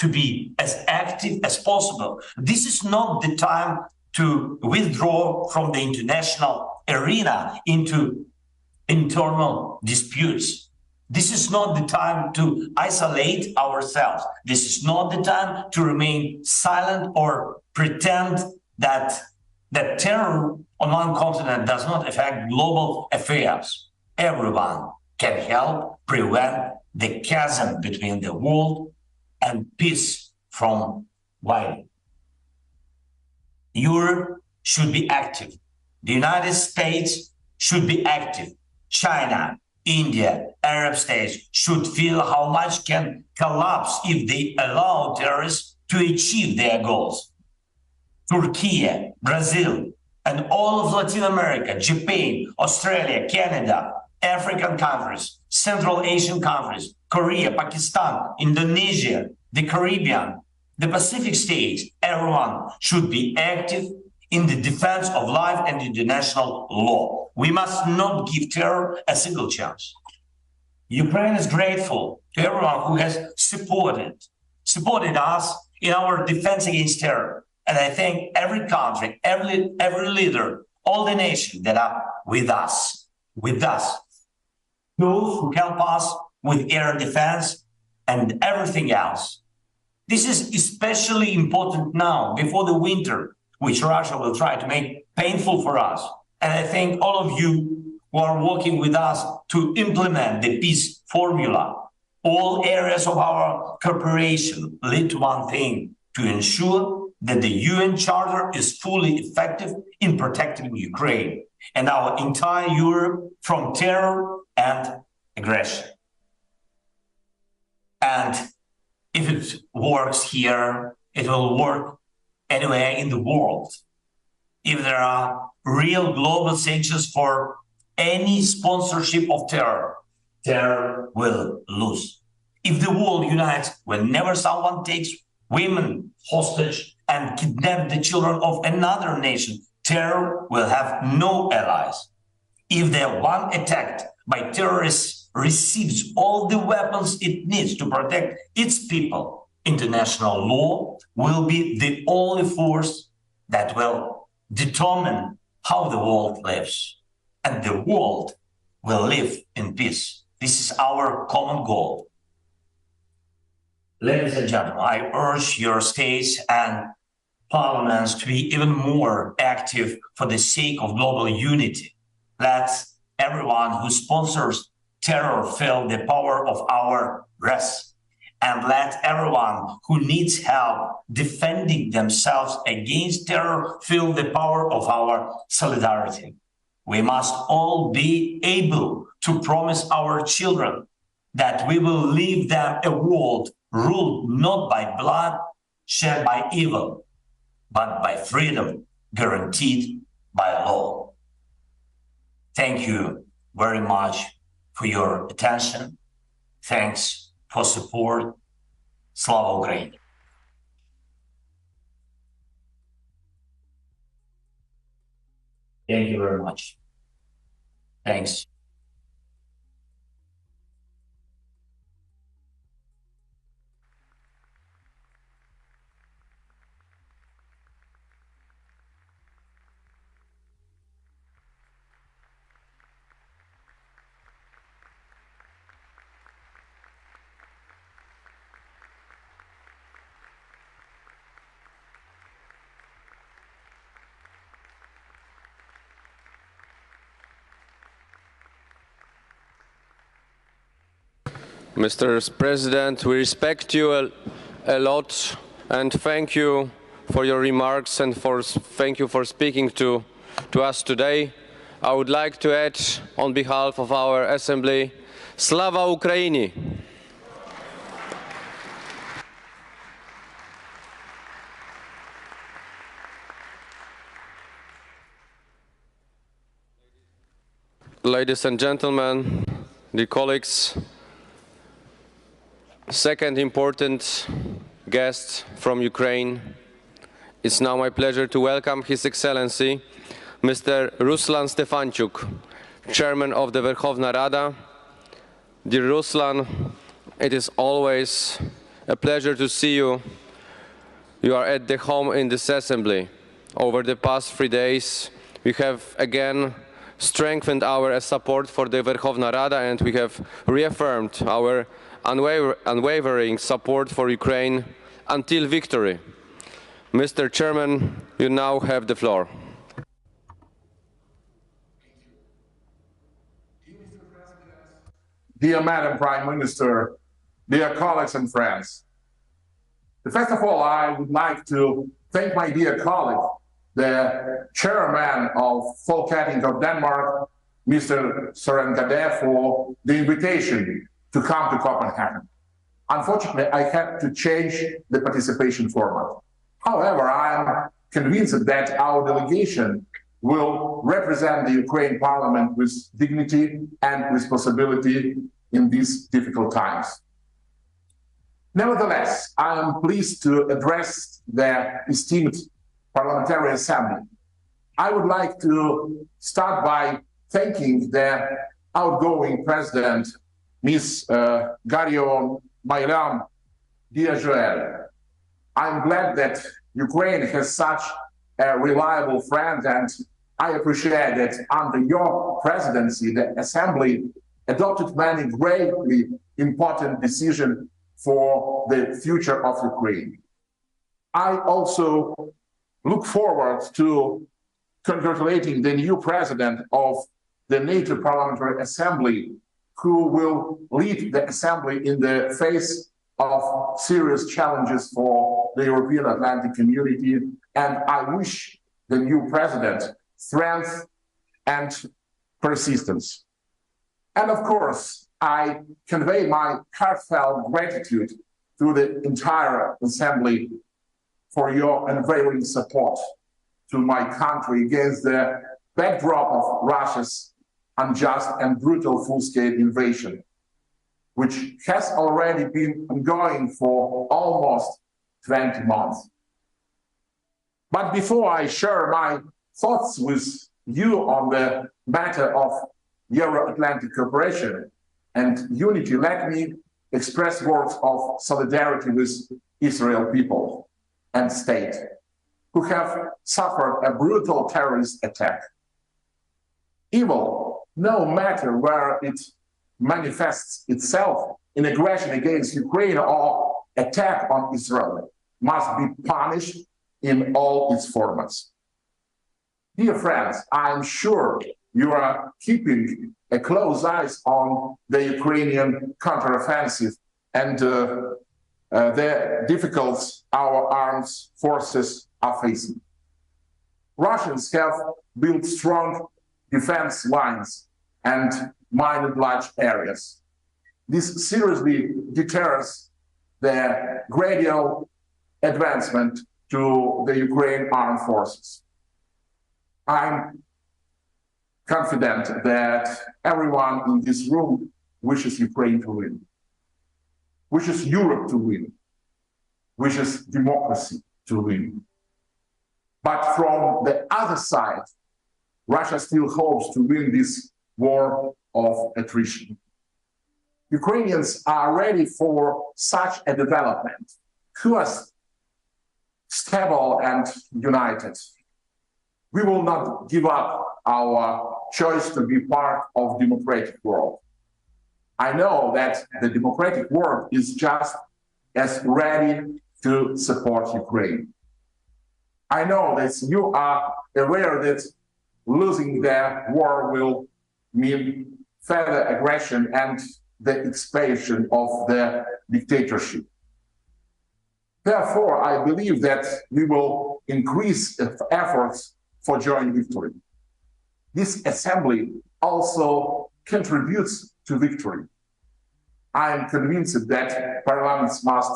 to be as active as possible. This is not the time to withdraw from the international arena into internal disputes. This is not the time to isolate ourselves. This is not the time to remain silent or pretend that terror on one continent does not affect global affairs. Everyone can help prevent the chasm between the world and peace from widening. Europe should be active. The United States should be active. China, India, Arab states should feel how much can collapse if they allow terrorists to achieve their goals. Turkey, Brazil, and all of Latin America, Japan, Australia, Canada, African countries, Central Asian countries, Korea, Pakistan, Indonesia, the Caribbean, the Pacific states, everyone should be active in the defense of life and international law. We must not give terror a single chance. Ukraine is grateful to everyone who has supported us in our defense against terror. And I thank every country, every leader, all the nations that are with us. Those who help us with air defense and everything else. This is especially important now, before the winter, which Russia will try to make painful for us. And I thank all of you who are working with us to implement the peace formula. All areas of our cooperation lead to one thing: to ensure that the UN Charter is fully effective in protecting Ukraine and our entire Europe from terror and aggression. And if it works here, it will work anywhere in the world. If there are real global sanctions for any sponsorship of terror, terror will lose. If the world unites whenever someone takes women hostage and kidnap the children of another nation, terror will have no allies. If the one attacked by terrorists receives all the weapons it needs to protect its people, international law will be the only force that will determine how the world lives. And the world will live in peace. This is our common goal. Ladies and gentlemen, I urge your states and parliaments to be even more active for the sake of global unity. Let everyone who sponsors terror feel the power of our rest, and let everyone who needs help defending themselves against terror feel the power of our solidarity. We must all be able to promise our children that we will leave them a world ruled not by blood shed by evil, but by freedom guaranteed by law. Thank you very much for your attention. Thanks for support. Slava Ukraini. Thank you very much. Thanks. Mr. President, we respect you a lot and thank you for your remarks and thank you for speaking to us today. I would like to add on behalf of our Assembly, Slava Ukraini! Ladies and gentlemen, dear colleagues, second important guest from Ukraine. It's now my pleasure to welcome His Excellency, Mr. Ruslan Stefanuk, Chairman of the Verkhovna Rada. Dear Ruslan, it is always a pleasure to see you. You are at the home in this assembly. Over the past 3 days, we have again strengthened our support for the Verkhovna Rada, and we have reaffirmed our unwavering support for Ukraine until victory. Mr. Chairman, you now have the floor. Dear Madam Prime Minister, dear colleagues and friends, first of all, I would like to thank my dear colleague, the chairman of Folketing of Denmark, Mr. Zelenskyy, for the invitation to come to Copenhagen. Unfortunately, I had to change the participation format. However, I am convinced that our delegation will represent the Ukraine Parliament with dignity and responsibility in these difficult times. Nevertheless, I am pleased to address the esteemed Parliamentary Assembly. I would like to start by thanking the outgoing President, Ms. Garion Mailan, dear Joël. I'm glad that Ukraine has such a reliable friend, and I appreciate that under your presidency, the Assembly adopted many greatly important decisions for the future of Ukraine. I also look forward to congratulating the new president of the Nato Parliamentary Assembly, who will lead the Assembly in the face of serious challenges for the European Atlantic community. And I wish the new president strength and persistence. And of course, I convey my heartfelt gratitude to the entire Assembly for your unwavering support to my country against the backdrop of Russia's unjust and brutal full-scale invasion, which has already been ongoing for almost 20 months. But before I share my thoughts with you on the matter of Euro-Atlantic cooperation and unity, let me express words of solidarity with Israel people and state who have suffered a brutal terrorist attack. Evil, no matter where it manifests itself in aggression against Ukraine or attack on Israel, must be punished in all its formats. Dear friends, I'm sure you are keeping a close eye on the Ukrainian counteroffensive and the difficulties our armed forces are facing. Russians have built strong defense lines and mined large areas. This seriously deters the gradual advancement to the Ukraine armed forces. I'm confident that everyone in this room wishes Ukraine to win, wishes Europe to win, wishes democracy to win. But from the other side, Russia still hopes to win this war of attrition. Ukrainians are ready for such a development, who are stable and united. We will not give up our choice to be part of the democratic world. I know that the democratic world is just as ready to support Ukraine. I know that you are aware that losing the war will mean further aggression and the expansion of the dictatorship. Therefore, I believe that we will increase efforts for joint victory. This assembly also contributes to victory. I am convinced that parliaments must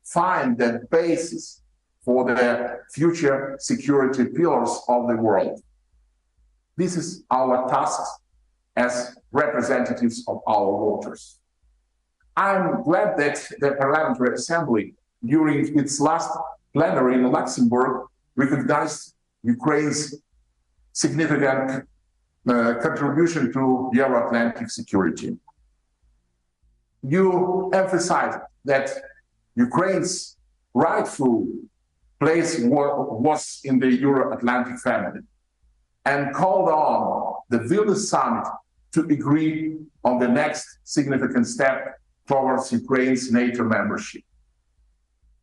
find the basis for the future security pillars of the world. This is our task as representatives of our voters. I'm glad that the Parliamentary Assembly, during its last plenary in Luxembourg, recognized Ukraine's significant contribution to Euro-Atlantic security. You emphasized that Ukraine's rightful place was in the Euro-Atlantic family, and called on the Vilnius summit to agree on the next significant step towards Ukraine's NATO membership.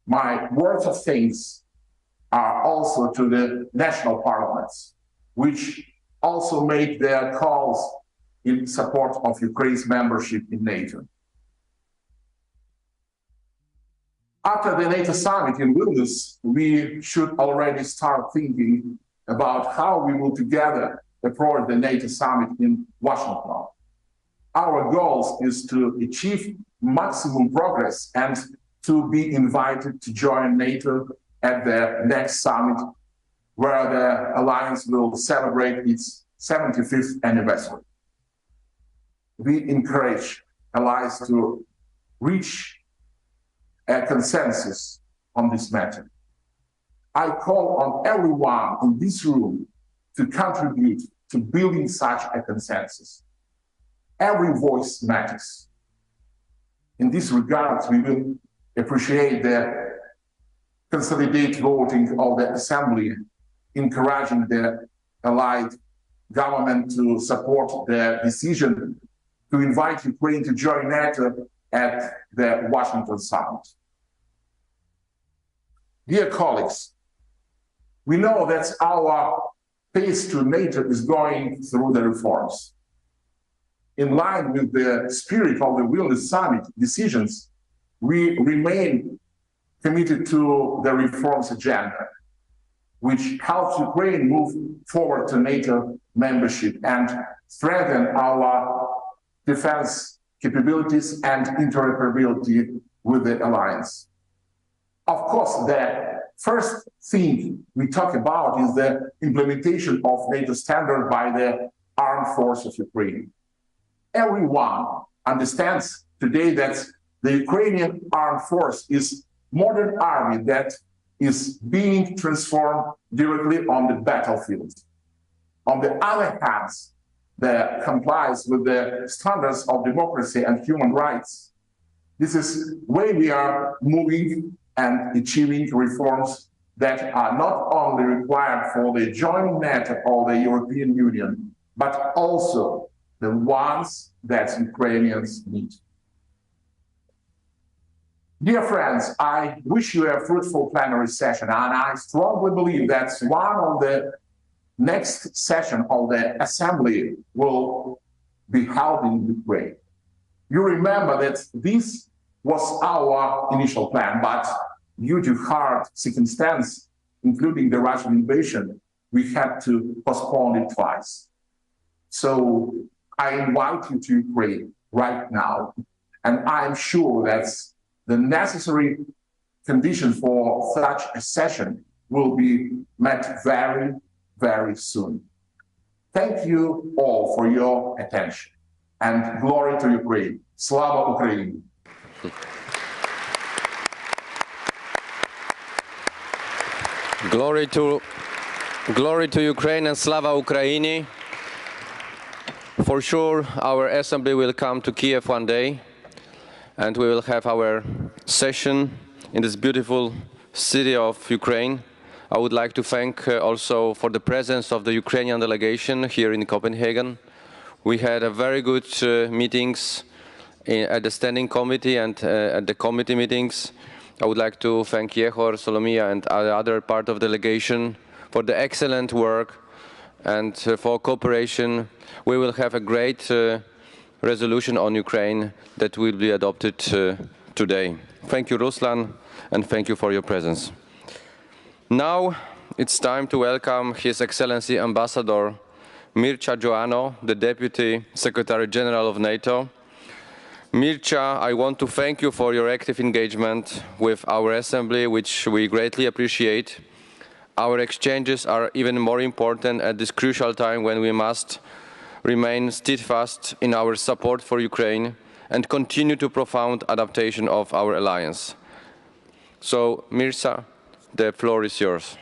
My words of thanks are also to the national parliaments, which also made their calls in support of Ukraine's membership in NATO. After the NATO summit in Vilnius, we should already start thinking about how we will together approach the NATO summit in Washington. Our goal is to achieve maximum progress and to be invited to join NATO at the next summit, where the alliance will celebrate its 75th anniversary. We encourage allies to reach a consensus on this matter. I call on everyone in this room to contribute to building such a consensus. Every voice matters. In this regard, we will appreciate the consolidated voting of the Assembly, encouraging the allied government to support the decision to invite Ukraine to join NATO at the Washington summit. Dear colleagues, we know that our pace to NATO is going through the reforms. In line with the spirit of the Vilnius summit decisions, we remain committed to the reforms agenda, which helps Ukraine move forward to NATO membership and strengthen our defense capabilities and interoperability with the alliance. Of course, the first thing we talk about is the implementation of NATO standard by the armed force of Ukraine. Everyone understands today that the Ukrainian armed force is modern army that is being transformed directly on the battlefield. On the other hand, that complies with the standards of democracy and human rights. This is where we are moving and achieving reforms that are not only required for the joining NATO or the European Union, but also the ones that Ukrainians need. Dear friends, I wish you a fruitful plenary session, and I strongly believe that one of the next session of the Assembly will be held in Ukraine. You remember that this was our initial plan, but due to hard circumstances, including the Russian invasion, we had to postpone it twice. So I invite you to Ukraine right now, and I'm sure that the necessary conditions for such a session will be met very, very soon. Thank you all for your attention, and glory to Ukraine. Slava Ukraini! Glory to Ukraine and Slava Ukraini. For sure, our assembly will come to Kiev one day, and we will have our session in this beautiful city of Ukraine. I would like to thank also for the presence of the Ukrainian delegation here in Copenhagen. We had a very good meetings at the standing committee and at the committee meetings. I would like to thank Yehor, Solomia and the other part of the delegation for the excellent work and for cooperation. We will have a great resolution on Ukraine that will be adopted today. Thank you, Ruslan, and thank you for your presence. Now it's time to welcome His Excellency Ambassador Mircea Joannou, the Deputy Secretary General of NATO. Mircea, I want to thank you for your active engagement with our Assembly, which we greatly appreciate. Our exchanges are even more important at this crucial time when we must remain steadfast in our support for Ukraine and continue to profound adaptation of our alliance. So, Mircea, the floor is yours.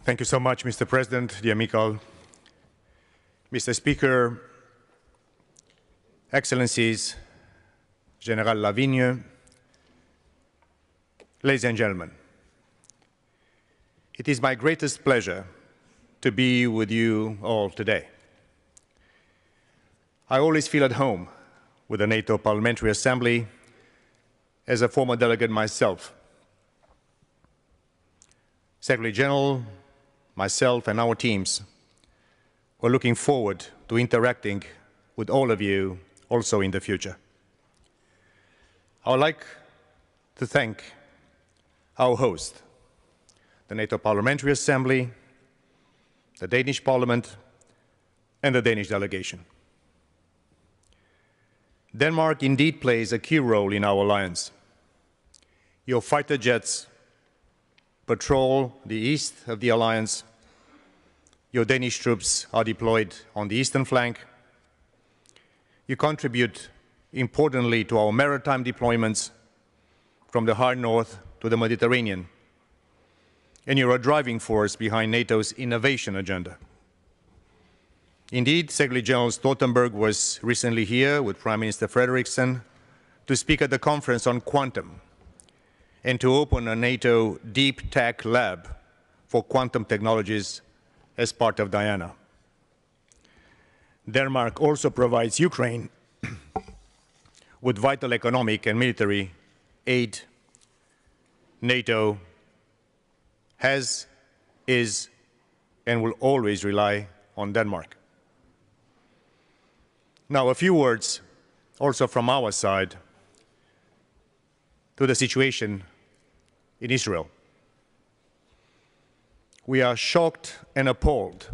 Thank you so much, Mr. President, dear Mikhail. Mr. Speaker, Excellencies, General Lavigne, ladies and gentlemen, it is my greatest pleasure to be with you all today. I always feel at home with the NATO Parliamentary Assembly as a former delegate myself. Secretary General, myself and our teams are looking forward to interacting with all of you also in the future. I would like to thank our host, the NATO Parliamentary Assembly, the Danish Parliament, and the Danish delegation. Denmark indeed plays a key role in our alliance. Your fighter jets patrol the east of the alliance. Your Danish troops are deployed on the eastern flank. You contribute importantly to our maritime deployments from the high north to the Mediterranean. And you're a driving force behind NATO's innovation agenda. Indeed, Secretary General Stoltenberg was recently here with Prime Minister Frederiksen to speak at the conference on quantum and to open a NATO deep tech lab for quantum technologies as part of Diana. Denmark also provides Ukraine with vital economic and military aid. NATO has, is, and will always rely on Denmark. Now, a few words also from our side to the situation in Israel. We are shocked and appalled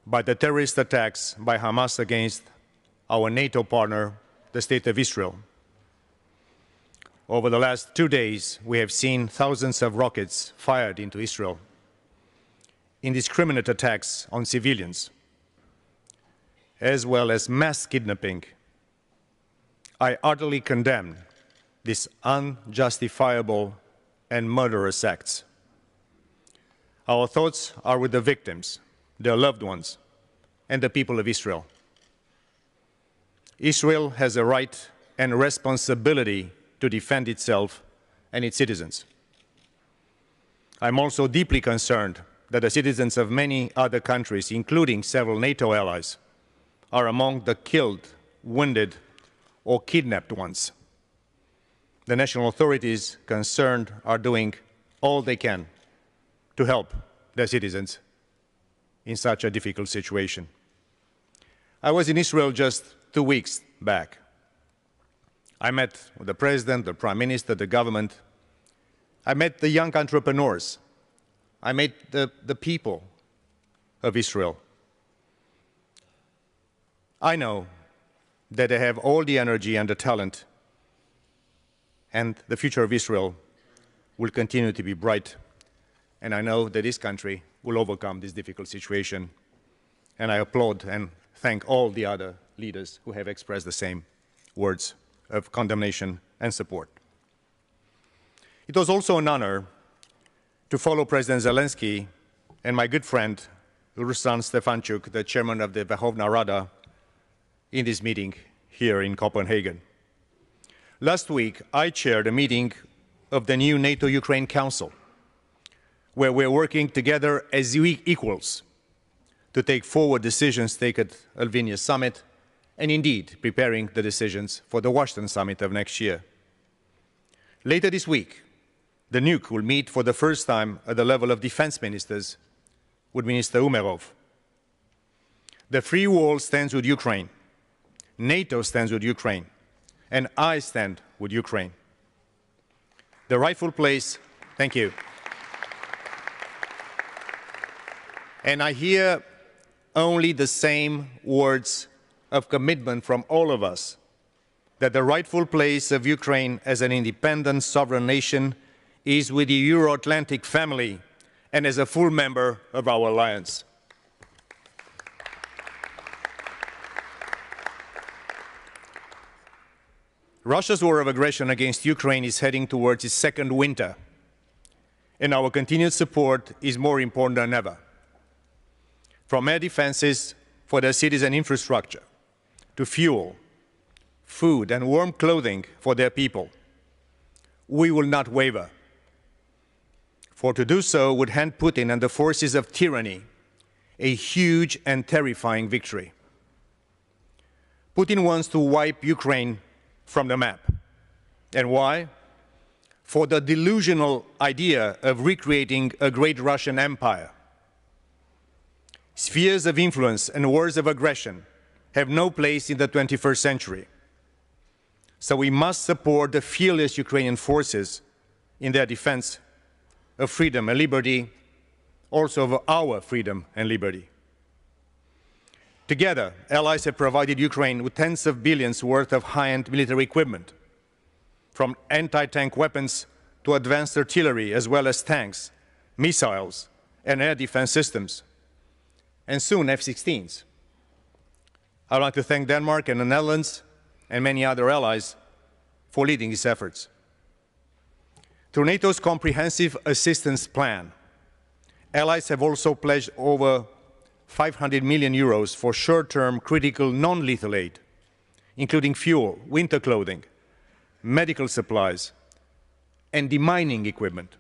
by the terrorist attacks by Hamas against our NATO partner, the State of Israel. Over the last 2 days, we have seen thousands of rockets fired into Israel, indiscriminate attacks on civilians, as well as mass kidnapping. I utterly condemn these unjustifiable and murderous acts. Our thoughts are with the victims, their loved ones, and the people of Israel. Israel has a right and responsibility to defend itself and its citizens. I'm also deeply concerned that the citizens of many other countries, including several NATO allies, are among the killed, wounded, or kidnapped ones. The national authorities concerned are doing all they can to help their citizens in such a difficult situation. I was in Israel just 2 weeks back. I met with the President, the Prime Minister, the government. I met the young entrepreneurs. I met the people of Israel. I know that they have all the energy and the talent, and the future of Israel will continue to be bright. And I know that this country will overcome this difficult situation. And I applaud and thank all the other leaders who have expressed the same words of condemnation and support. It was also an honor to follow President Zelensky and my good friend, Ruslan Stefanuk, the chairman of the Verkhovna Rada, in this meeting here in Copenhagen. Last week, I chaired a meeting of the new NATO-Ukraine Council, where we're working together as equals to take forward decisions taken at the Vilnius summit, and indeed preparing the decisions for the Washington summit of next year. Later this week, the NUC will meet for the first time at the level of defense ministers with Minister Umerov. The free world stands with Ukraine. NATO stands with Ukraine. And I stand with Ukraine. The rightful place, thank you. And I hear only the same words of commitment from all of us, that the rightful place of Ukraine as an independent sovereign nation is with the Euro-Atlantic family and as a full member of our alliance. Russia's war of aggression against Ukraine is heading towards its second winter, and our continued support is more important than ever. From air defenses for their cities and infrastructure, to fuel, food and warm clothing for their people, we will not waver. For to do so would hand Putin and the forces of tyranny a huge and terrifying victory. Putin wants to wipe Ukraine from the map. And why? For the delusional idea of recreating a great Russian empire. Spheres of influence and wars of aggression have no place in the 21st century. So we must support the fearless Ukrainian forces in their defense of freedom and liberty, also of our freedom and liberty. Together, allies have provided Ukraine with tens of billions worth of high-end military equipment, from anti-tank weapons to advanced artillery, as well as tanks, missiles, and air defense systems, and soon F-16s. I'd like to thank Denmark and the Netherlands and many other allies for leading these efforts. Through NATO's comprehensive assistance plan, allies have also pledged over 500 million euros for short-term critical non-lethal aid, including fuel, winter clothing, medical supplies, and demining equipment.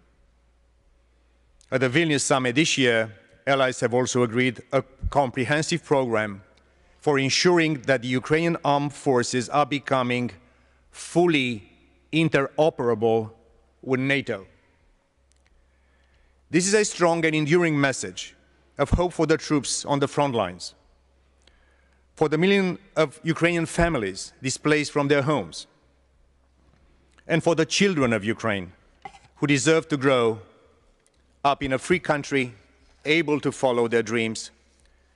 At the Vilnius summit this year, allies have also agreed a comprehensive program for ensuring that the Ukrainian armed forces are becoming fully interoperable with NATO. This is a strong and enduring message of hope for the troops on the front lines, for the millions of Ukrainian families displaced from their homes, and for the children of Ukraine who deserve to grow up in a free country, able to follow their dreams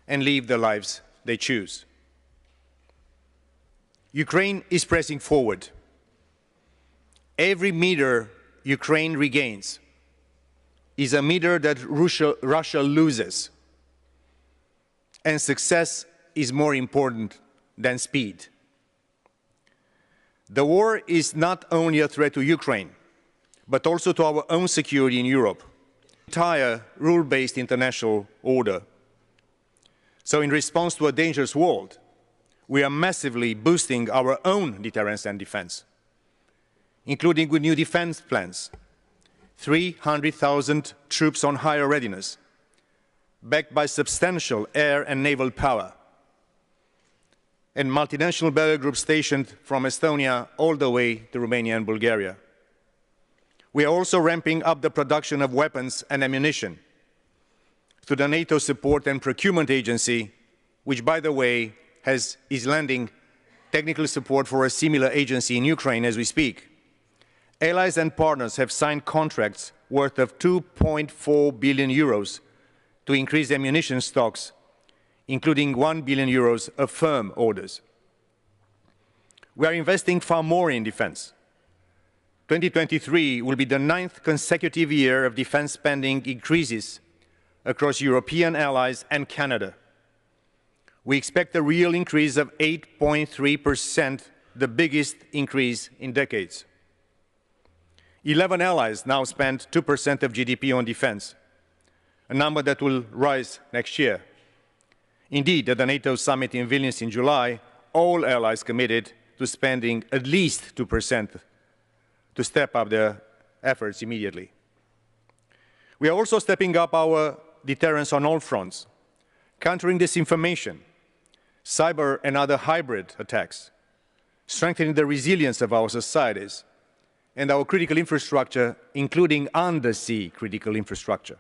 and live the lives they choose. Ukraine is pressing forward. Every meter Ukraine regains is a meter that Russia loses. And success is more important than speed. The war is not only a threat to Ukraine, but also to our own security in Europe, entire rule-based international order. So in response to a dangerous world, we are massively boosting our own deterrence and defense, including with new defense plans, 300,000 troops on higher readiness, backed by substantial air and naval power, and multinational battle groups stationed from Estonia all the way to Romania and Bulgaria. We are also ramping up the production of weapons and ammunition through the NATO Support and Procurement Agency, which, by the way, is lending technical support for a similar agency in Ukraine as we speak. Allies and partners have signed contracts worth of 2.4 billion euros to increase ammunition stocks, including 1 billion euros of firm orders. We are investing far more in defense. 2023 will be the 9th consecutive year of defense spending increases across European allies and Canada. We expect a real increase of 8.3%, the biggest increase in decades. 11 allies now spend 2% of GDP on defense, a number that will rise next year. Indeed, at the NATO summit in Vilnius in July, all allies committed to spending at least 2% to step up their efforts immediately. We are also stepping up our deterrence on all fronts, countering disinformation, cyber and other hybrid attacks, strengthening the resilience of our societies and our critical infrastructure, including undersea critical infrastructure.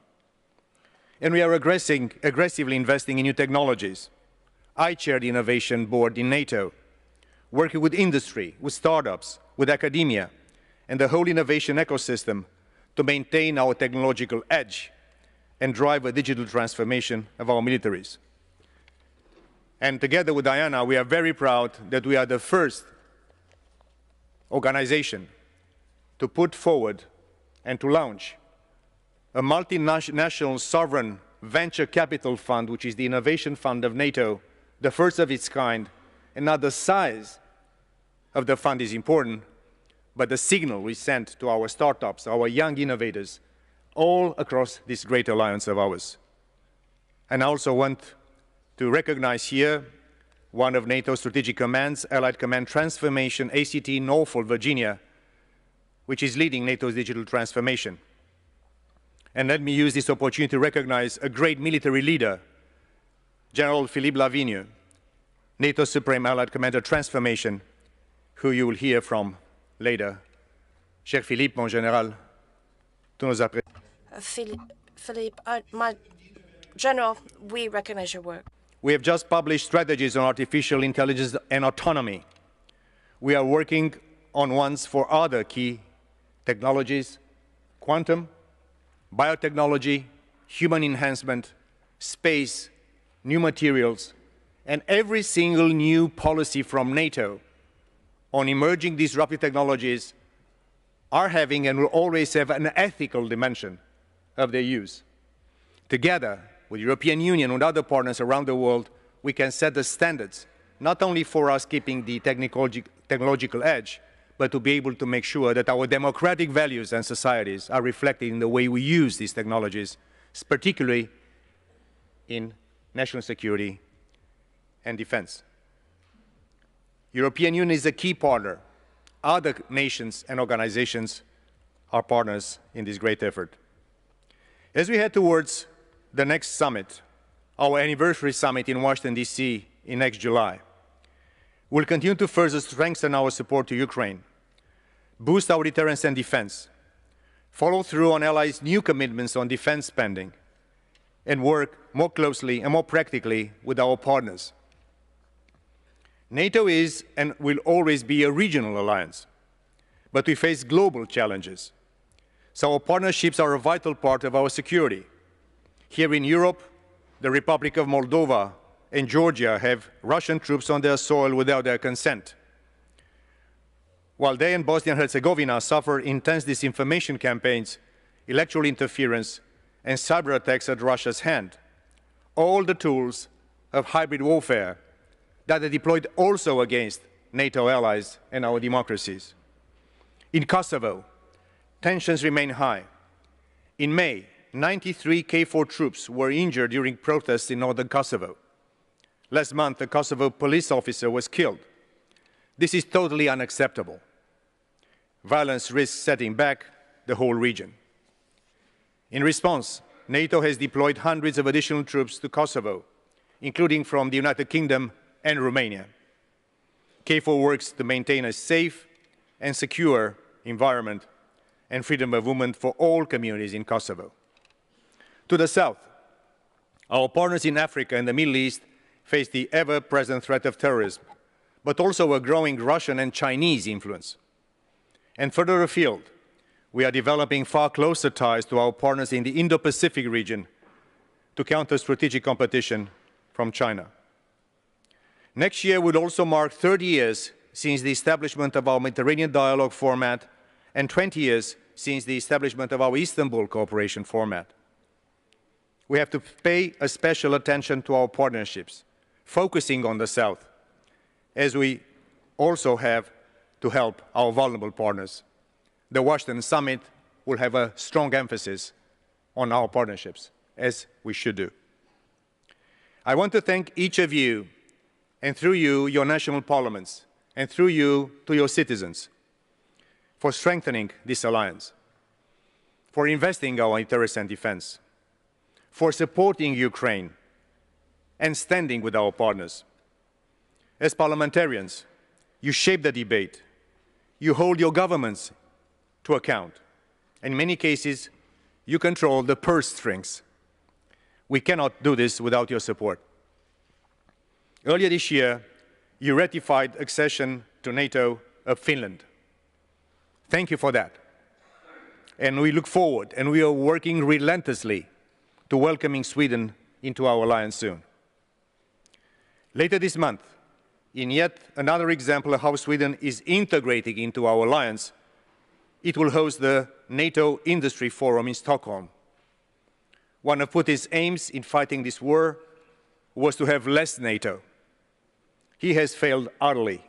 And we are aggressively investing in new technologies. I chair the Innovation Board in NATO, working with industry, with startups, with academia, and the whole innovation ecosystem to maintain our technological edge and drive a digital transformation of our militaries. And together with Diana, we are very proud that we are the first organization to put forward and to launch a multinational sovereign venture capital fund, which is the innovation fund of NATO, the first of its kind. And not the size of the fund is important, but the signal we send to our startups, our young innovators, all across this great alliance of ours. And I also want to recognize here one of NATO's strategic commands, Allied Command Transformation, ACT Norfolk, Virginia, which is leading NATO's digital transformation. And let me use this opportunity to recognize a great military leader, General Philippe Lavigne, NATO's Supreme Allied Commander Transformation, who you will hear from later. Cher Philippe, mon général, tous nos Philippe, my General, we recognize your work. We have just published strategies on artificial intelligence and autonomy. We are working on ones for other key technologies: quantum, biotechnology, human enhancement, space, new materials, and every single new policy from NATO on emerging disruptive technologies are having and will always have an ethical dimension of their use. Together with the European Union and other partners around the world, we can set the standards, not only for us keeping the technological edge, but to be able to make sure that our democratic values and societies are reflected in the way we use these technologies, particularly in national security and defense. European Union is a key partner. Other nations and organizations are partners in this great effort. As we head towards the next summit, our anniversary summit in Washington, D.C. in next July, we'll continue to further strengthen our support to Ukraine, boost our deterrence and defense, follow through on allies' new commitments on defense spending, and work more closely and more practically with our partners. NATO is and will always be a regional alliance, but we face global challenges. So our partnerships are a vital part of our security. Here in Europe, the Republic of Moldova and Georgia have Russian troops on their soil without their consent, while they and Bosnia and Herzegovina suffer intense disinformation campaigns, electoral interference, and cyber attacks at Russia's hand. All the tools of hybrid warfare that are deployed also against NATO allies and our democracies. In Kosovo, tensions remain high. In May, 93 KFOR troops were injured during protests in northern Kosovo. Last month, a Kosovo police officer was killed. This is totally unacceptable. Violence risks setting back the whole region. In response, NATO has deployed hundreds of additional troops to Kosovo, including from the United Kingdom and Romania. KFOR works to maintain a safe and secure environment and freedom of movement for all communities in Kosovo. To the south, our partners in Africa and the Middle East face the ever-present threat of terrorism, but also a growing Russian and Chinese influence. And further afield, we are developing far closer ties to our partners in the Indo-Pacific region to counter strategic competition from China. Next year would also mark 30 years since the establishment of our Mediterranean Dialogue format and 20 years since the establishment of our Istanbul Cooperation format. We have to pay a special attention to our partnerships, focusing on the South, as we also have to help our vulnerable partners. The Washington Summit will have a strong emphasis on our partnerships, as we should do. I want to thank each of you, and through you, your national parliaments, and through you, to your citizens, for strengthening this alliance, for investing in our interest and defense, for supporting Ukraine, and standing with our partners. As parliamentarians, you shape the debate, you hold your governments to account. In many cases, you control the purse strings. We cannot do this without your support. Earlier this year, you ratified accession to NATO of Finland. Thank you for that. And we look forward, and we are working relentlessly to welcoming Sweden into our alliance soon. Later this month, in yet another example of how Sweden is integrating into our alliance, it will host the NATO Industry Forum in Stockholm. One of Putin's aims in fighting this war was to have less NATO. He has failed utterly.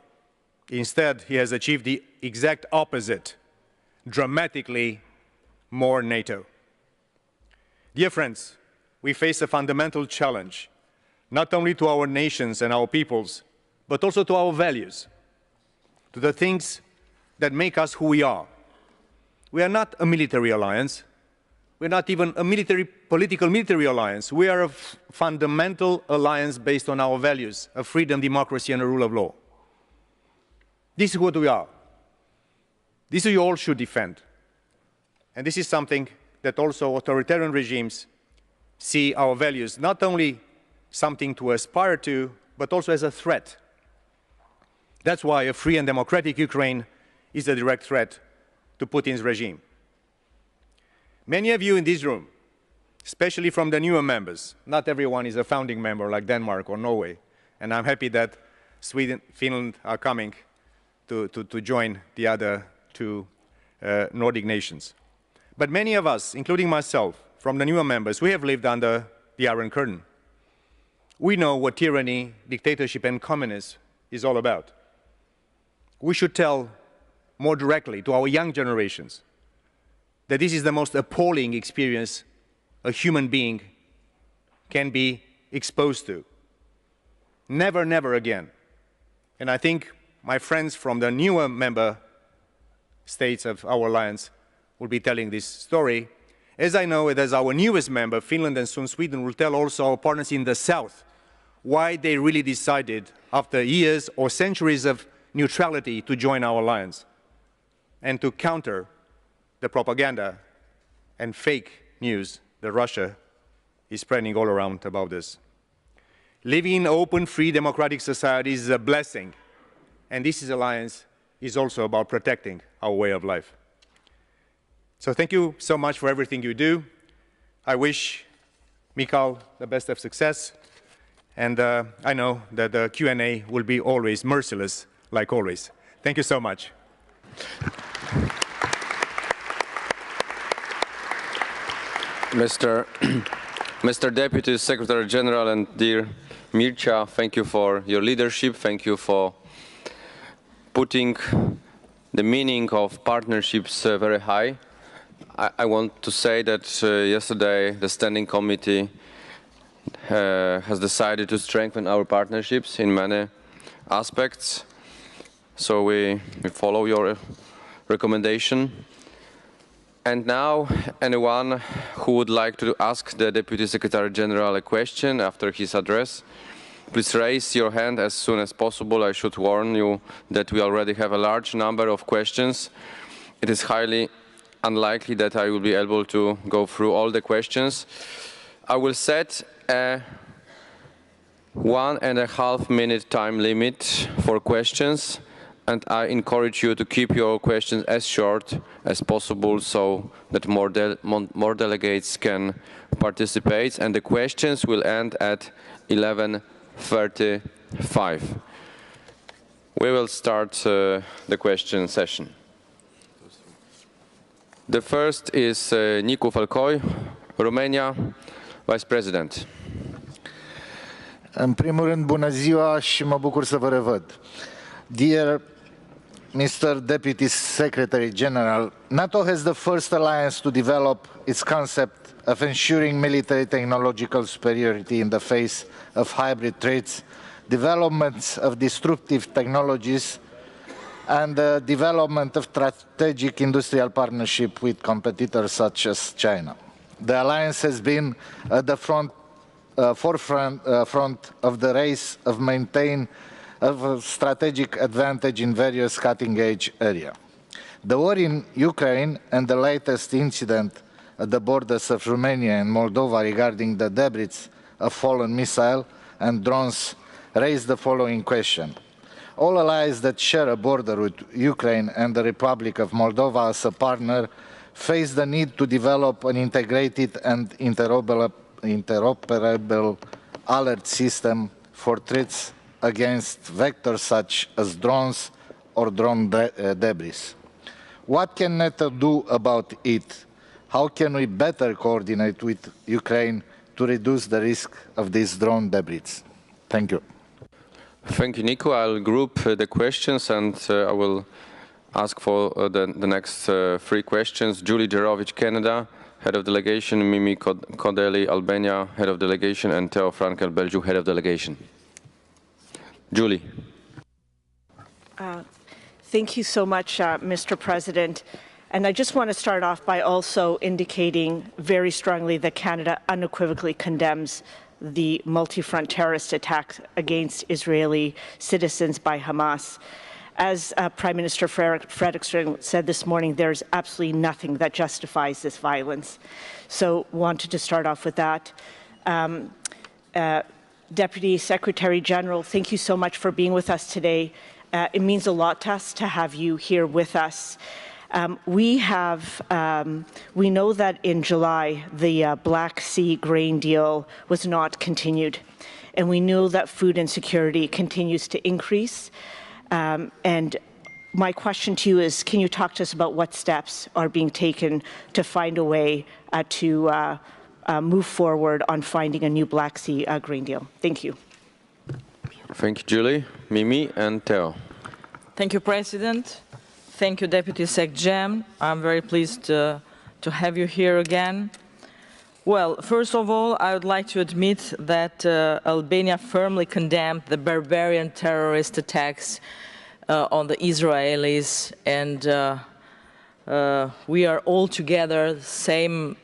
Instead, he has achieved the exact opposite, dramatically more NATO. Dear friends, we face a fundamental challenge, not only to our nations and our peoples, but also to our values, to the things that make us who we are. We are not a military alliance. We're not even a political military alliance. We are a fundamental alliance based on our values of freedom, democracy, and the rule of law. This is what we are. This you all should defend. And this is something that also authoritarian regimes see our values, not only something to aspire to, but also as a threat. That's why a free and democratic Ukraine is a direct threat to Putin's regime. Many of you in this room, especially from the newer members, not everyone is a founding member like Denmark or Norway, and I'm happy that Sweden, Finland are coming to join the other two Nordic nations. But many of us, including myself, from the newer members, we have lived under the Iron Curtain. We know what tyranny, dictatorship, and communism is all about. We should tell more directly to our young generations that this is the most appalling experience a human being can be exposed to. Never, never again. And I think my friends from the newer member states of our alliance will be telling this story, as I know it as our newest member, Finland, and soon Sweden, will tell also our partners in the South why they really decided, after years or centuries of neutrality, to join our alliance and to counter the propaganda and fake news that Russia is spreading all around about this. Living in open, free, democratic societies is a blessing, and this alliance is also about protecting our way of life. So thank you so much for everything you do. I wish Mikhail the best of success, and I know that the Q&A will be always merciless, like always. Thank you so much. Mr. Deputy Secretary General and dear Mircea, thank you for your leadership. Thank you for putting the meaning of partnerships very high. I want to say that yesterday the Standing Committee has decided to strengthen our partnerships in many aspects. So we follow your recommendation. And now, anyone who would like to ask the Deputy Secretary General a question after his address, please raise your hand as soon as possible. I should warn you that we already have a large number of questions. It is highly unlikely that I will be able to go through all the questions. I will set a 1.5 minute time limit for questions, and I encourage you to keep your questions as short as possible so that more delegates can participate, and the questions will end at 11:35. We will start the question session. The first is Nicu Falcoi, Romania, Vice President. În primul rând, bună ziua și mă bucur să vă revăd. Dear Mr. Deputy Secretary General, NATO has the first alliance to develop its concept of ensuring military technological superiority in the face of hybrid threats, developments of disruptive technologies, and the development of strategic industrial partnership with competitors such as China. The alliance has been at the forefront of the race of maintain of a strategic advantage in various cutting-edge areas. The war in Ukraine and the latest incident at the borders of Romania and Moldova regarding the debris of fallen missiles and drones raised the following question. All allies that share a border with Ukraine and the Republic of Moldova as a partner face the need to develop an integrated and interoperable alert system for threats against vectors such as drones or drone debris. What can NATO do about it? How can we better coordinate with Ukraine to reduce the risk of these drone debris? Thank you. Thank you, Nico. I'll group the questions, and I will ask for the next 3 questions. Julie Jerovic, Canada, Head of Delegation, Mimi Kodeli, Albania, Head of Delegation, and Theo Frankel, Belgium, Head of Delegation. Julie. Thank you so much, Mr. President. And I just want to start off by also indicating very strongly that Canada unequivocally condemns the multi-front terrorist attack against Israeli citizens by Hamas. As Prime Minister Frederickson said this morning, there's absolutely nothing that justifies this violence. So wanted to start off with that. Deputy Secretary General, thank you so much for being with us today. It means a lot to us to have you here with us. We know that in July, the Black Sea grain deal was not continued. And we know that food insecurity continues to increase. And my question to you is, can you talk to us about what steps are being taken to find a way to move forward on finding a new Black Sea grain deal? Thank you. Thank you, Julie, Mimi, and Theo. Thank you, President. Thank you, Deputy Sec Gem. I'm very pleased to have you here again. Well, first of all, I would like to admit that Albania firmly condemned the barbarian terrorist attacks on the Israelis, and we are all together, same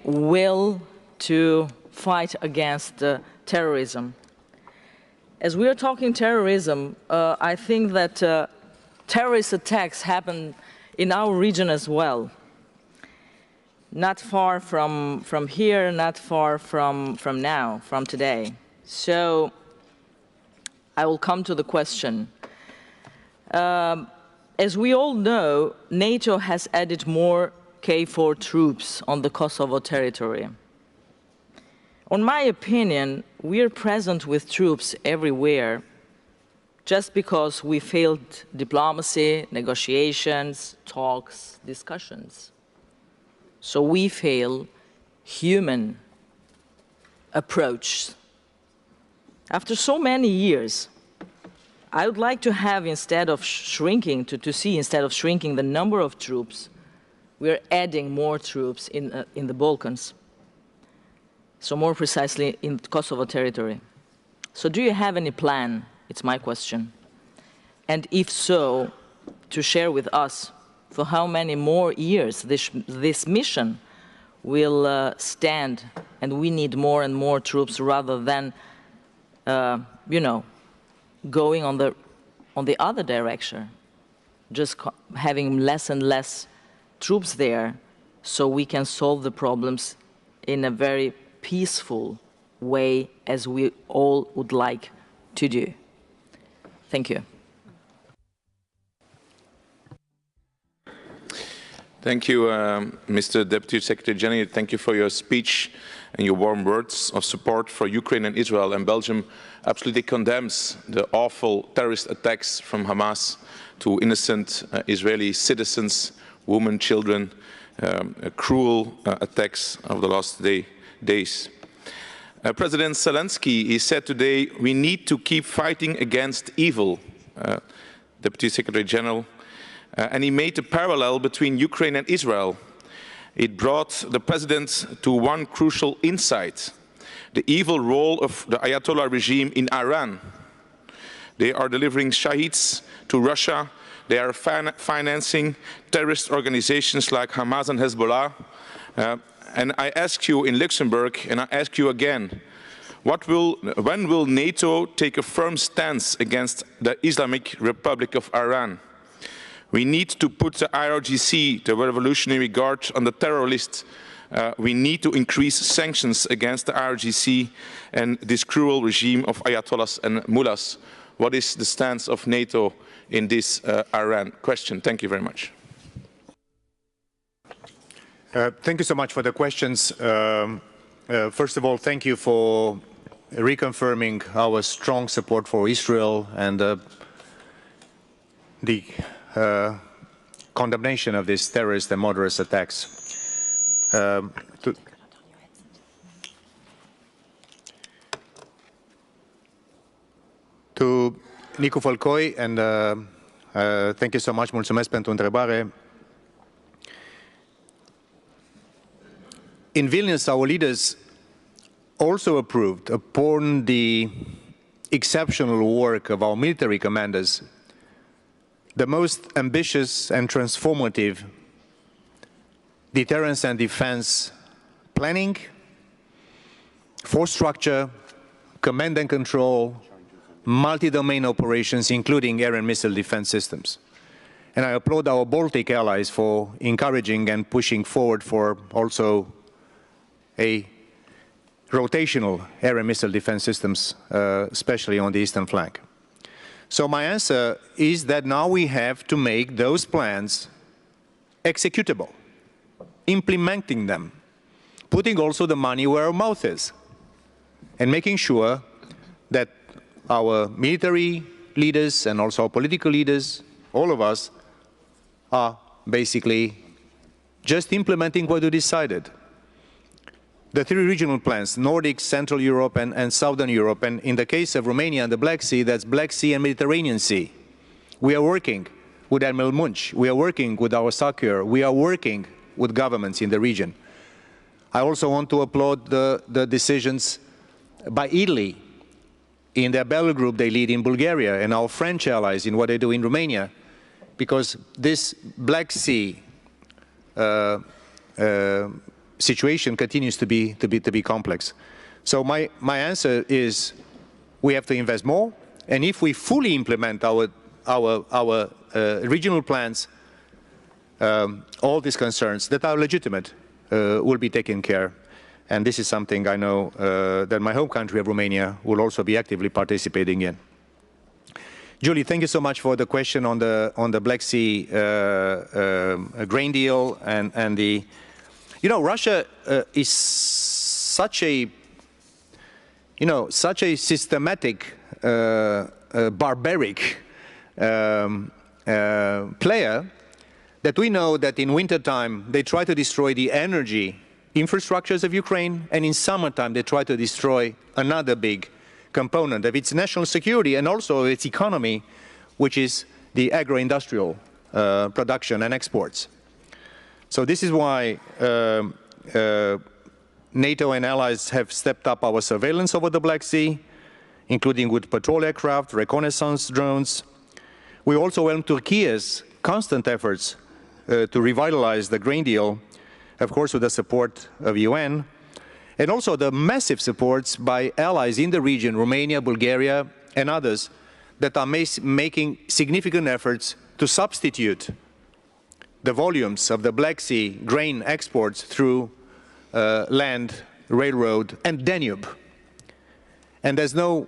will to fight against terrorism. As we are talking terrorism, I think that terrorist attacks happen in our region as well. Not far from here, not far from today. So I will come to the question. As we all know, NATO has added more KFOR troops on the Kosovo territory. In my opinion, we are present with troops everywhere just because we failed diplomacy, negotiations, talks, discussions. So we fail human approach. After so many years, I would like to have, instead of shrinking, instead of shrinking the number of troops, we're adding more troops in the Balkans. So more precisely in Kosovo territory. So do you have any plan? It's my question. And if so, to share with us for how many more years this mission will stand, and we need more and more troops rather than, going on the other direction, just having less and less troops there, so we can solve the problems in a very peaceful way, as we all would like to do. Thank you. Thank you, Mr. Deputy Secretary General. Thank you for your speech and your warm words of support for Ukraine and Israel. And Belgium absolutely condemns the awful terrorist attacks from Hamas to innocent Israeli citizens, women, children, cruel attacks of the last days. President Zelensky, he said today, we need to keep fighting against evil, Deputy Secretary General. And he made a parallel between Ukraine and Israel. It brought the president to one crucial insight: the evil role of the Ayatollah regime in Iran. They are delivering shaheeds to Russia. They are financing terrorist organizations like Hamas and Hezbollah. And I ask you in Luxembourg, and I ask you again, when will NATO take a firm stance against the Islamic Republic of Iran? We need to put the IRGC, the Revolutionary Guard, on the terror list. We need to increase sanctions against the IRGC and this cruel regime of Ayatollahs and mullahs. What is the stance of NATO in this Iran question? Thank you very much. Thank you so much for the questions. First of all, thank you for reconfirming our strong support for Israel and the condemnation of these terrorist and murderous attacks. To Nicu Falcoi, and thank you so much, mulțumesc pentru întrebare. in Vilnius, our leaders also approved, upon the exceptional work of our military commanders, the most ambitious and transformative deterrence and defense planning, force structure, command and control, multi-domain operations, including air and missile defense systems. And I applaud our Baltic allies for encouraging and pushing forward for also a rotational air and missile defense systems, especially on the eastern flank. So my answer is that now we have to make those plans executable, implementing them, putting also the money where our mouth is, and making sure that our military leaders and also our political leaders, all of us, are basically just implementing what we decided. The three regional plans, Nordic, Central Europe and Southern Europe, and in the case of Romania and the Black Sea, that's Black Sea and Mediterranean Sea. We are working with Admiral Munch, we are working with our SACEUR, we are working with governments in the region. I also want to applaud the decisions by Italy in their battle group they lead in Bulgaria, and our French allies in what they do in Romania, because this Black Sea situation continues to be complex. So my answer is we have to invest more, and if we fully implement our regional plans, all these concerns that are legitimate will be taken care. And this is something I know that my home country of Romania will also be actively participating in. Julie, thank you so much for the question on the Black Sea grain deal and the. You know, Russia is such a systematic, barbaric player that we know that in wintertime they try to destroy the energy infrastructures of Ukraine, and in summertime they try to destroy another big component of its national security and also its economy, which is the agro-industrial production and exports. So this is why NATO and allies have stepped up our surveillance over the Black Sea, including with patrol aircraft, reconnaissance drones. We also welcome Turkey's constant efforts to revitalize the grain deal, of course with the support of UN, and also the massive supports by allies in the region, Romania, Bulgaria, and others, that are making significant efforts to substitute the volumes of the Black Sea grain exports through land, railroad, and Danube. And there's no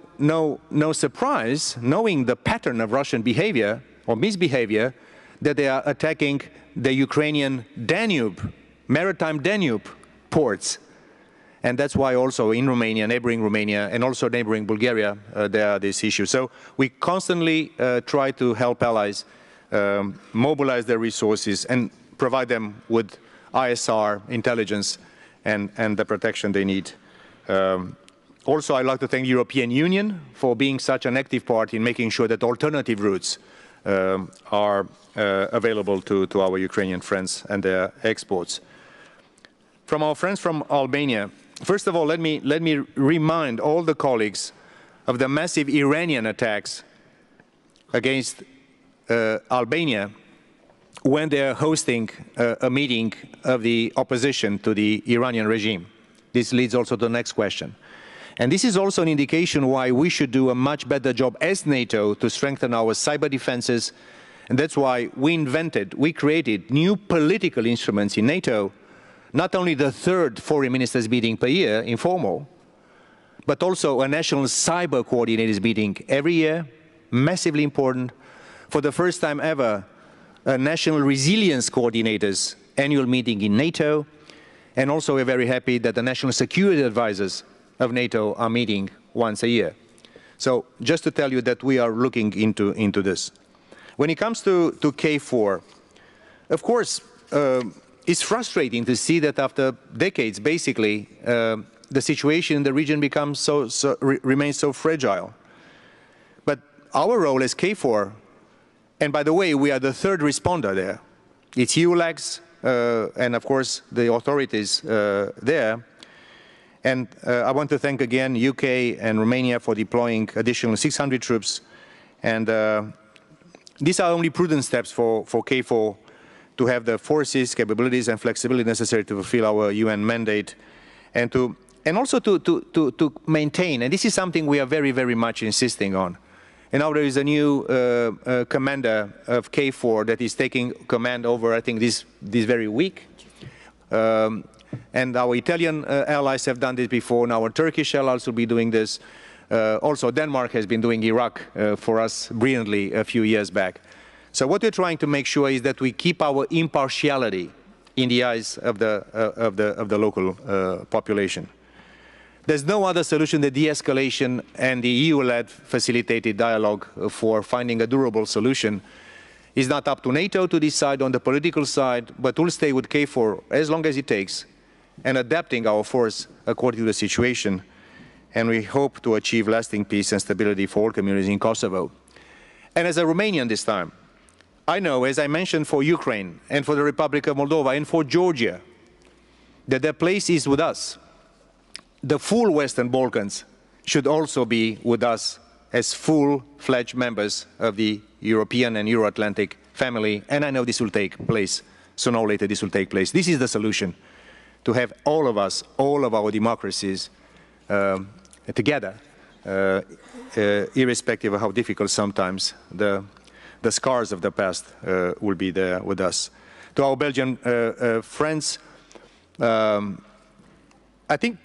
surprise, knowing the pattern of Russian behavior or misbehavior, that they are attacking the Ukrainian Danube, maritime Danube ports. And that's why also in Romania, neighboring Romania, and also neighboring Bulgaria, there are these issues. So we constantly try to help allies mobilize their resources and provide them with ISR, intelligence, and the protection they need. Also, I'd like to thank the European Union for being such an active part in making sure that alternative routes are available to our Ukrainian friends and their exports. From our friends from Albania, first of all, let me remind all the colleagues of the massive Iranian attacks against Albania when they are hosting a meeting of the opposition to the Iranian regime. This leads also to the next question. And this is also an indication why we should do a much better job as NATO to strengthen our cyber defenses. And that's why we created new political instruments in NATO, not only the third foreign ministers meeting per year, informal, but also a national cyber coordinators meeting every year, massively important. For the first time ever, a national resilience coordinators annual meeting in NATO, and also we're very happy that the national security advisors of NATO are meeting once a year. So just to tell you that we are looking into this. When it comes to K4, of course, it's frustrating to see that after decades, basically, the situation in the region becomes remains so fragile. But our role as K4, and by the way, we are the third responder there. It's EULEX, and of course the authorities there. And I want to thank again UK and Romania for deploying additional 600 troops. And these are only prudent steps for KFOR to have the forces, capabilities and flexibility necessary to fulfill our UN mandate, and also to maintain, and this is something we are very, very much insisting on. And now there is a new commander of KFOR that is taking command over, I think, this very week. And our Italian allies have done this before, and our Turkish allies will be doing this. Also, Denmark has been doing Iraq for us brilliantly a few years back. So what we're trying to make sure is that we keep our impartiality in the eyes of the local population. There's no other solution than de-escalation and the EU-led facilitated dialogue for finding a durable solution. It's not up to NATO to decide on the political side, but we'll stay with KFOR as long as it takes, and adapting our force according to the situation. And we hope to achieve lasting peace and stability for all communities in Kosovo. And as a Romanian this time, I know, as I mentioned for Ukraine and for the Republic of Moldova and for Georgia, that their place is with us. The full Western Balkans should also be with us as full-fledged members of the European and Euro-Atlantic family, and I know this will take place. Sooner or later this will take place. This is the solution, to have all of us, all of our democracies together, irrespective of how difficult sometimes the scars of the past will be there with us. To our Belgian friends, I think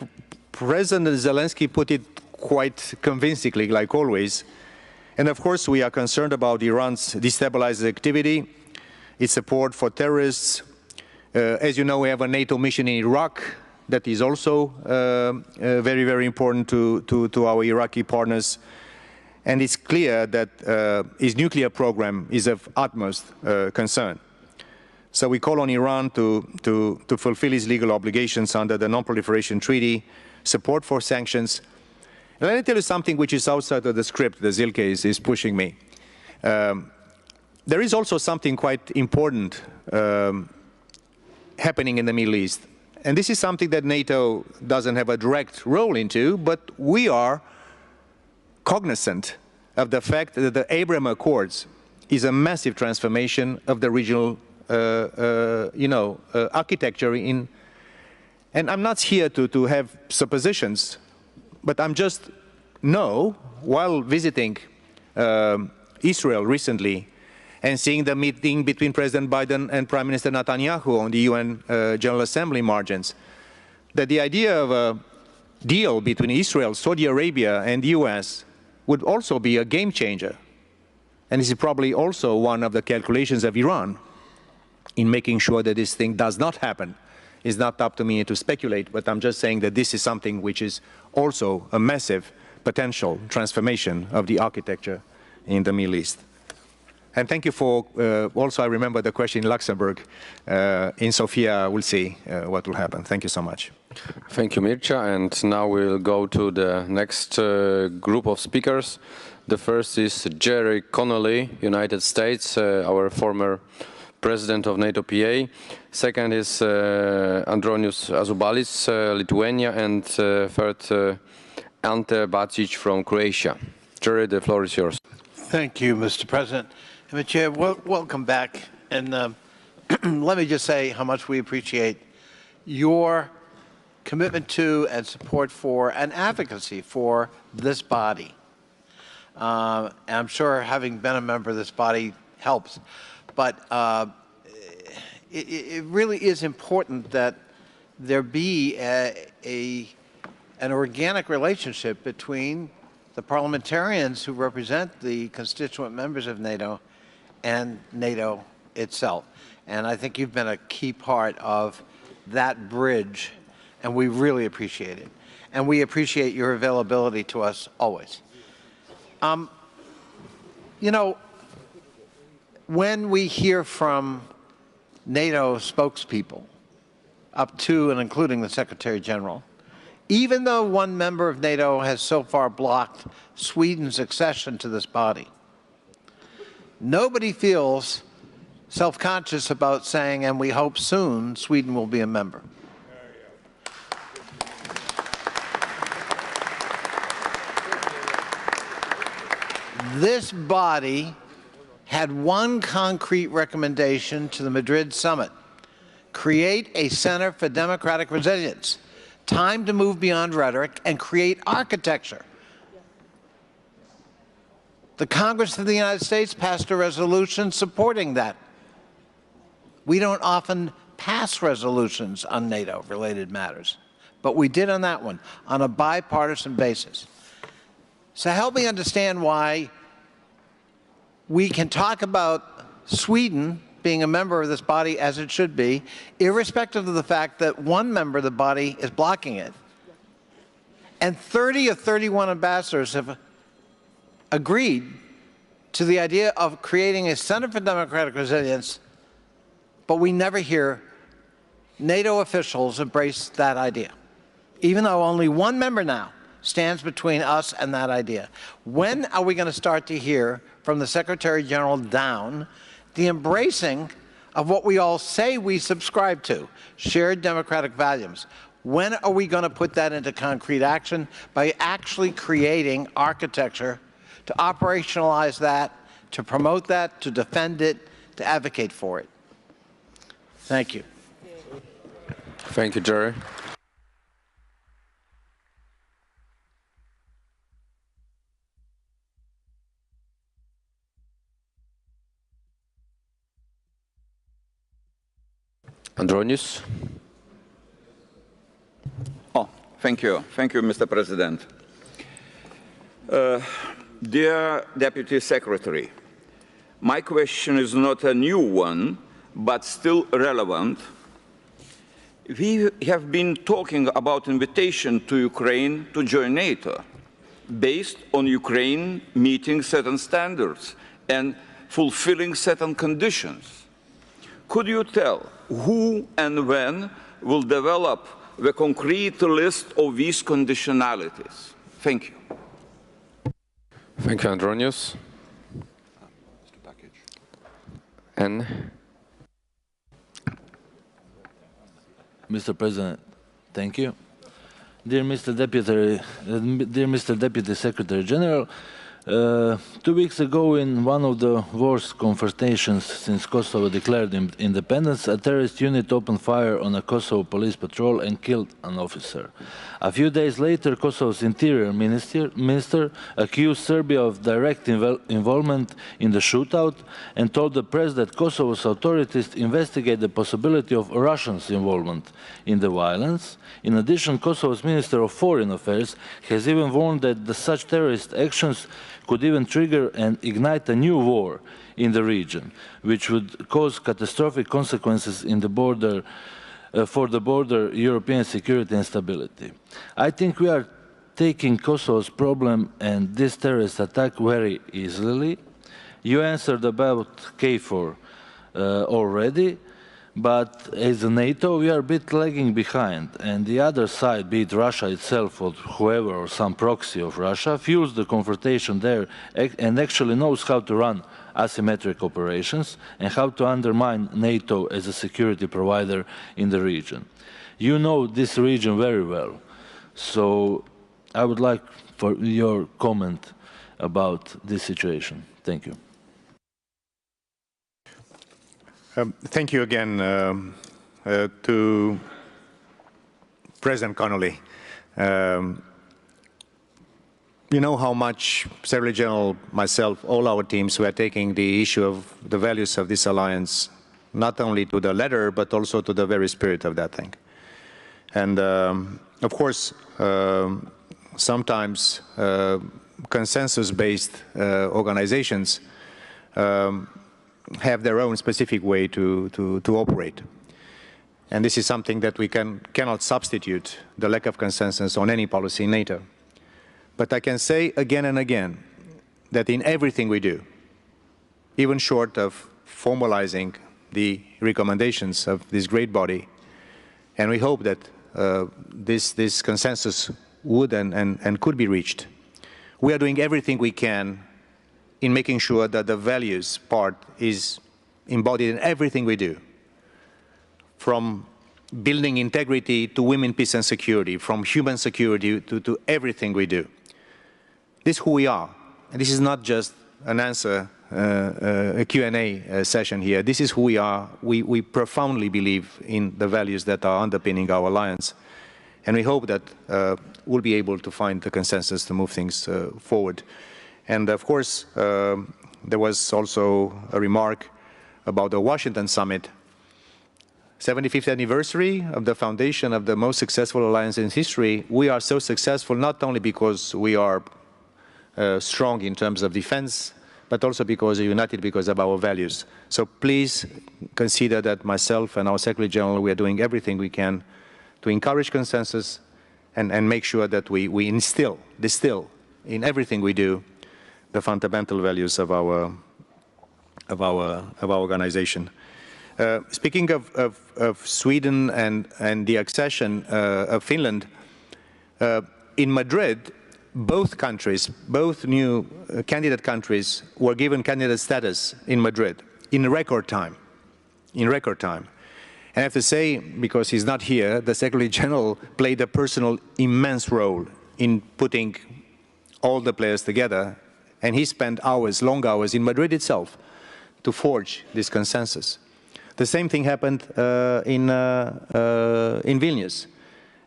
President Zelensky put it quite convincingly, like always. And of course, we are concerned about Iran's destabilizing activity, its support for terrorists. As you know, we have a NATO mission in Iraq that is also very, very important to our Iraqi partners. And it's clear that his nuclear program is of utmost concern. So we call on Iran to fulfill its legal obligations under the Non-Proliferation Treaty, support for sanctions. And let me tell you something which is outside of the script that Zelenskyy is pushing me. There is also something quite important happening in the Middle East. And this is something that NATO doesn't have a direct role into, but we are cognizant of the fact that the Abraham Accords is a massive transformation of the regional architecture and I'm not here to have suppositions, but I'm just know, while visiting Israel recently and seeing the meeting between President Biden and Prime Minister Netanyahu on the UN General Assembly margins, that the idea of a deal between Israel, Saudi Arabia and the US would also be a game changer. And this is probably also one of the calculations of Iran in making sure that this thing does not happen. It's not up to me to speculate, but I'm just saying that this is something which is also a massive potential transformation of the architecture in the Middle East. And thank you for, also I remember the question in Luxembourg. In Sofia, we'll see what will happen. Thank you so much. Thank you, Mircea. And now we'll go to the next group of speakers. The first is Jerry Connolly, United States, our former President of NATO PA. Second is Andronius Azubalis, Lithuania. And third, Ante Bacic from Croatia. Jerry, the floor is yours. Thank you, Mr. President. Chair, welcome back. And let me just say how much we appreciate your commitment to and support for and advocacy for this body. And I'm sure having been a member of this body helps. But it really is important that there be an organic relationship between the parliamentarians who represent the constituent members of NATO and NATO itself. And I think you've been a key part of that bridge, and we really appreciate it. And we appreciate your availability to us always. You know, when we hear from NATO spokespeople, up to and including the Secretary General, even though one member of NATO has so far blocked Sweden's accession to this body, nobody feels self-conscious about saying, and we hope soon, Sweden will be a member. This body had one concrete recommendation to the Madrid summit: create a Center for Democratic Resilience. Time to move beyond rhetoric and create architecture. The Congress of the United States passed a resolution supporting that. We don't often pass resolutions on NATO-related matters, but we did on that one, on a bipartisan basis. So help me understand why we can talk about Sweden being a member of this body, as it should be, irrespective of the fact that one member of the body is blocking it. And 30 of 31 ambassadors have agreed to the idea of creating a Center for Democratic Resilience, but we never hear NATO officials embrace that idea, even though only one member now stands between us and that idea. When are we going to start to hear from the Secretary General down the embracing of what we all say we subscribe to, shared democratic values? When are we going to put that into concrete action by actually creating architecture to operationalize that, to promote that, to defend it, to advocate for it? Thank you. Thank you, Jerry. Andronius. Oh, thank you. Thank you, Mr. President. Dear Deputy Secretary, my question is not a new one, but still relevant. We have been talking about invitation to Ukraine to join NATO, based on Ukraine meeting certain standards and fulfilling certain conditions. Could you tell who and when will develop the concrete list of these conditionalities? Thank you. Thank you, Andronius. N. Mr. President, thank you. Dear Mr. Deputy Secretary General, 2 weeks ago, in one of the worst confrontations since Kosovo declared independence, a terrorist unit opened fire on a Kosovo police patrol and killed an officer. A few days later, Kosovo's interior minister accused Serbia of direct involvement in the shootout and told the press that Kosovo's authorities investigate the possibility of Russians' involvement in the violence. In addition, Kosovo's Minister of Foreign Affairs has even warned that such terrorist actions could even trigger and ignite a new war in the region, which would cause catastrophic consequences in the border, for the border European security and stability. I think we are taking Kosovo's problem and this terrorist attack very easily. You answered about KFOR already, but as a NATO, we are a bit lagging behind, and the other side, be it Russia itself or whoever, or some proxy of Russia, fuels the confrontation there and actually knows how to run asymmetric operations and how to undermine NATO as a security provider in the region. You know this region very well, so I would like for your comment about this situation. Thank you. Thank you again to President Connolly. You know how much Secretary General, myself, all our teams were taking the issue of the values of this alliance, not only to the letter, but also to the very spirit of that thing. And of course, sometimes consensus-based organizations have their own specific way to operate. And this is something that we cannot substitute, the lack of consensus on any policy in NATO. But I can say again and again that in everything we do, even short of formalizing the recommendations of this great body, and we hope that this consensus would and could be reached, we are doing everything we can in making sure that the values part is embodied in everything we do, from building integrity to women, peace and security, from human security to everything we do. This is who we are. And this is not just an answer, a Q&A session here. This is who we are. We profoundly believe in the values that are underpinning our alliance. And we hope that we'll be able to find the consensus to move things forward. And of course, there was also a remark about the Washington summit. 75th anniversary of the foundation of the most successful alliance in history. We are so successful not only because we are strong in terms of defense, but also because we're united because of our values. So please consider that myself and our Secretary General, we are doing everything we can to encourage consensus and make sure that we distill in everything we do the fundamental values of our organization. Speaking of Sweden and the accession of Finland, in Madrid, both countries, both new candidate countries were given candidate status in Madrid in record time. And I have to say, because he's not here, the Secretary General played a personal immense role in putting all the players together, and he spent hours, long hours in Madrid itself to forge this consensus. The same thing happened in Vilnius.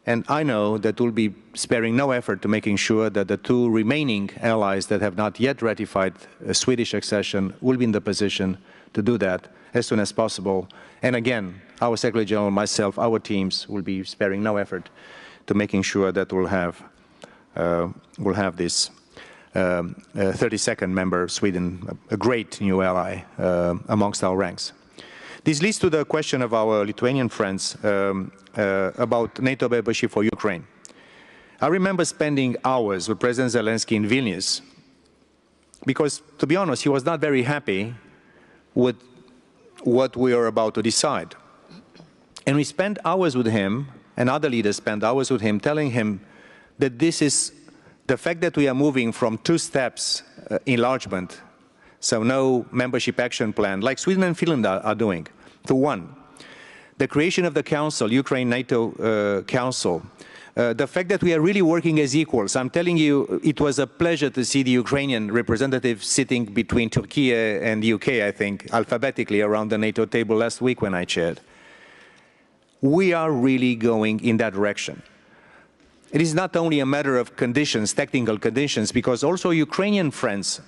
And I know that we'll be sparing no effort to making sure that the two remaining allies that have not yet ratified a Swedish accession will be in the position to do that as soon as possible. And again, our Secretary General, myself, our teams will be sparing no effort to making sure that we'll have this 32nd member, Sweden, a great new ally amongst our ranks. This leads to the question of our Lithuanian friends about NATO membership for Ukraine. I remember spending hours with President Zelensky in Vilnius because, to be honest, he was not very happy with what we are about to decide. And we spent hours with him, and other leaders spent hours with him, telling him that this is the fact that we are moving from two steps enlargement, so no membership action plan, like Sweden and Finland are doing, to one. The creation of the Council, Ukraine-NATO Council, the fact that we are really working as equals. I'm telling you, it was a pleasure to see the Ukrainian representative sitting between Turkey and the UK, I think, alphabetically around the NATO table last week when I chaired. We are really going in that direction. It is not only a matter of conditions, technical conditions, because also Ukrainian friends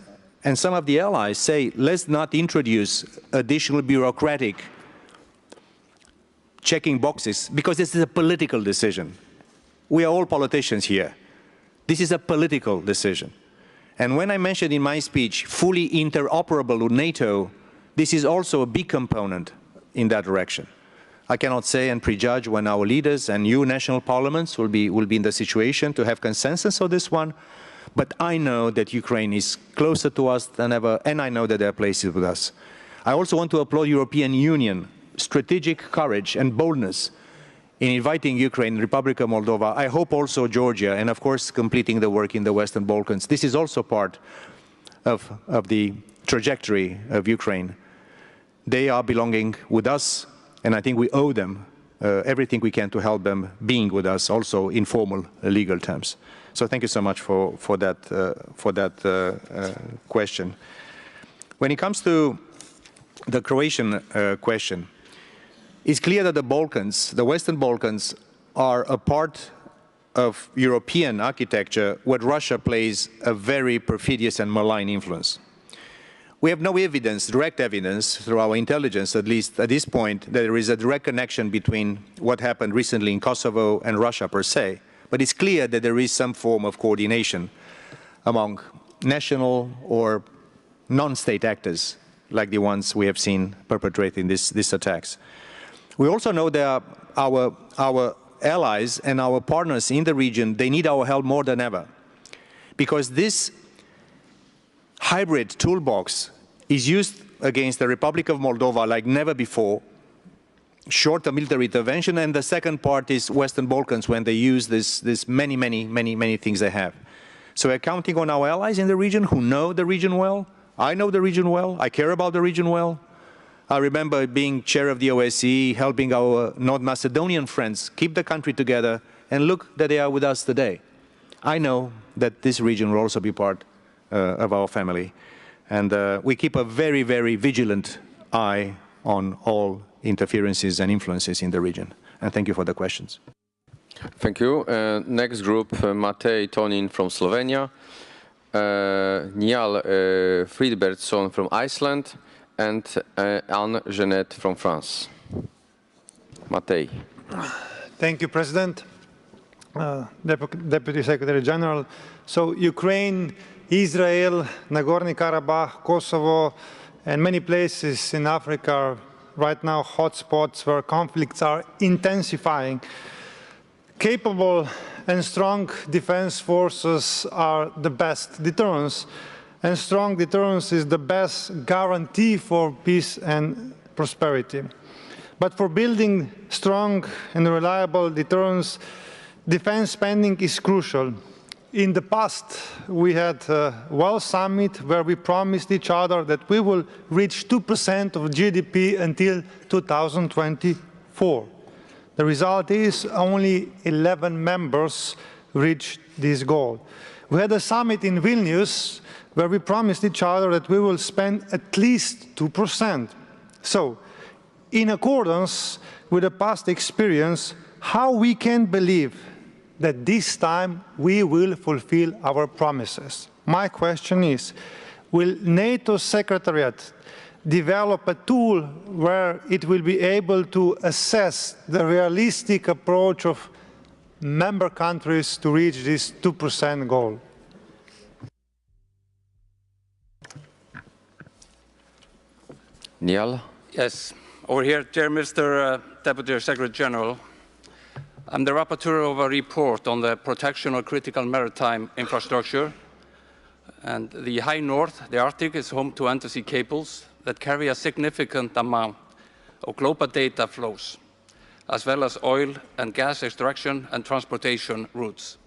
and some of the allies say, let's not introduce additional bureaucratic checking boxes, because this is a political decision. We are all politicians here. This is a political decision. And when I mentioned in my speech fully interoperable with NATO, this is also a big component in that direction. I cannot say and prejudge when our leaders and you national parliaments will be in the situation to have consensus on this one, but I know that Ukraine is closer to us than ever, and I know that there are places with us. I also want to applaud European Union strategic courage and boldness in inviting Ukraine, Republic of Moldova, I hope also Georgia, and of course completing the work in the Western Balkans. This is also part of the trajectory of Ukraine. They are belonging with us, and I think we owe them everything we can to help them being with us, also in formal legal terms. So thank you so much for that question. When it comes to the Croatian question, it's clear that the Balkans, the Western Balkans, are a part of European architecture where Russia plays a very perfidious and malign influence. We have no evidence, direct evidence, through our intelligence, at least at this point, that there is a direct connection between what happened recently in Kosovo and Russia per se. But it's clear that there is some form of coordination among national or non-state actors, like the ones we have seen perpetrating these attacks. We also know that our allies and our partners in the region, they need our help more than ever. Because this hybrid toolbox is used against the Republic of Moldova like never before, short of military intervention, and the second part is Western Balkans when they use this many things they have. So we're counting on our allies in the region who know the region well. I know the region well. I care about the region well. I remember being chair of the OSCE, helping our North Macedonian friends keep the country together, and look that they are with us today. I know that this region will also be part of our family. And we keep a very, very vigilant eye on all interferences and influences in the region. And thank you for the questions. Thank you. Next group, Matej Tonin from Slovenia, Njal Friedbertsson from Iceland, and Anne Jeanette from France. Matej. Thank you, President. Deputy Secretary General. So Ukraine, Israel, Nagorno-Karabakh, Kosovo, and many places in Africa are right now hotspots where conflicts are intensifying. Capable and strong defense forces are the best deterrence, and strong deterrence is the best guarantee for peace and prosperity. But for building strong and reliable deterrence, defense spending is crucial. In the past, we had a Well Summit where we promised each other that we will reach 2% of GDP until 2024. The result is only 11 members reached this goal. We had a summit in Vilnius where we promised each other that we will spend at least 2%. So, in accordance with the past experience, how we can believe that this time we will fulfill our promises? My question is, will NATO Secretariat develop a tool where it will be able to assess the realistic approach of member countries to reach this 2% goal? Niall? Yes. Over here, Dear Mr. Deputy Secretary General, I'm the rapporteur of a report on the protection of critical maritime infrastructure. And the high north, the Arctic, is home to undersea cables that carry a significant amount of global data flows, as well as oil and gas extraction and transportation routes.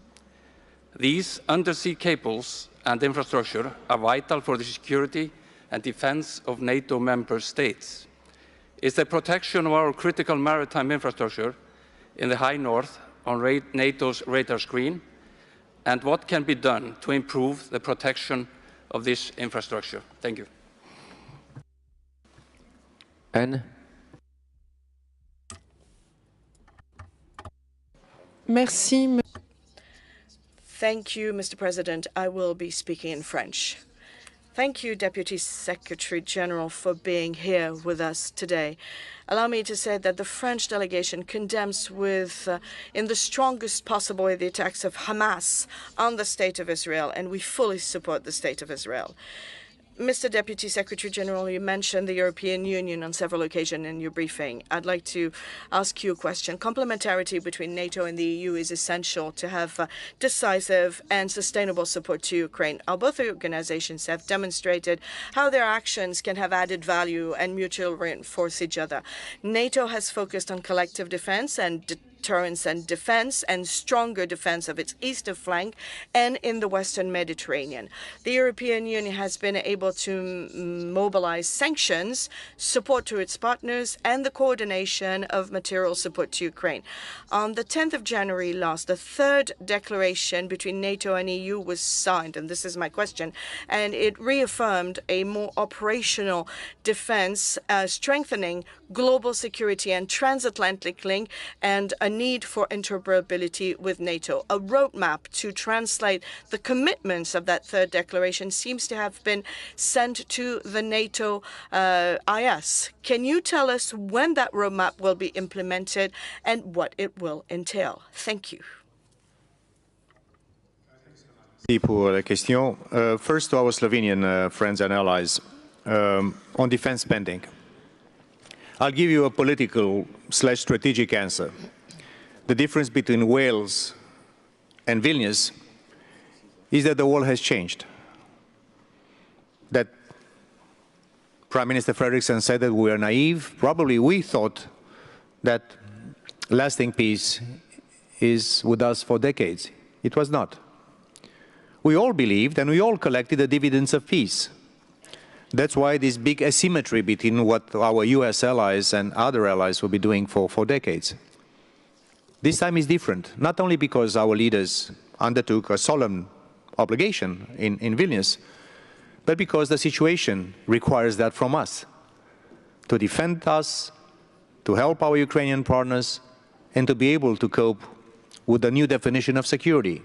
These undersea cables and infrastructure are vital for the security and defense of NATO member states. Is the protection of our critical maritime infrastructure in the high north on NATO's radar screen, and what can be done to improve the protection of this infrastructure? Thank you. Anne? Merci. Thank you, Mr. President. I will be speaking in French. Thank you, Deputy Secretary General, for being here with us today. Allow me to say that the French delegation condemns in the strongest possible way the attacks of Hamas on the State of Israel, and we fully support the State of Israel. Mr. Deputy Secretary General, you mentioned the European Union on several occasions in your briefing. I'd like to ask you a question. Complementarity between NATO and the EU is essential to have decisive and sustainable support to Ukraine. Our both organizations have demonstrated how their actions can have added value and mutually reinforce each other. NATO has focused on collective defense and deterrence and defense and stronger defense of its eastern flank and in the Western Mediterranean. The European Union has been able to mobilize sanctions, support to its partners, and the coordination of material support to Ukraine. On the 10th of January last, the third declaration between NATO and EU was signed, and this is my question, and it reaffirmed a more operational defense, strengthening global security and transatlantic link, and a need for interoperability with NATO. A roadmap to translate the commitments of that third declaration seems to have been sent to the NATO IS. Can you tell us when that roadmap will be implemented and what it will entail? Thank you. Pour la question. First, to our Slovenian friends and allies, on defense spending. I'll give you a political/strategic answer. The difference between Wales and Vilnius is that the world has changed. That Prime Minister Frederiksen said that we are naive. Probably we thought that lasting peace is with us for decades. It was not. We all believed and we all collected the dividends of peace. That's why this big asymmetry between what our US allies and other allies will be doing for decades. This time is different, not only because our leaders undertook a solemn obligation in Vilnius, but because the situation requires that from us, to defend us, to help our Ukrainian partners, and to be able to cope with the new definition of security.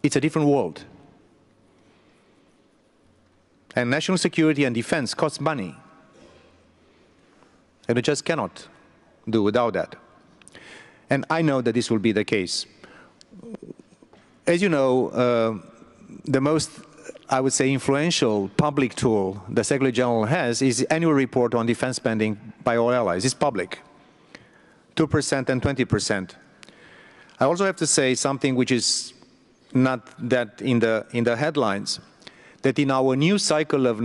It's a different world. And national security and defense costs money. And we just cannot do without that. And I know that this will be the case. As you know, the most, I would say, influential public tool the Secretary General has is the annual report on defense spending by all allies. It's public, 2% and 20%. I also have to say something which is not that in the headlines, that in our new cycle of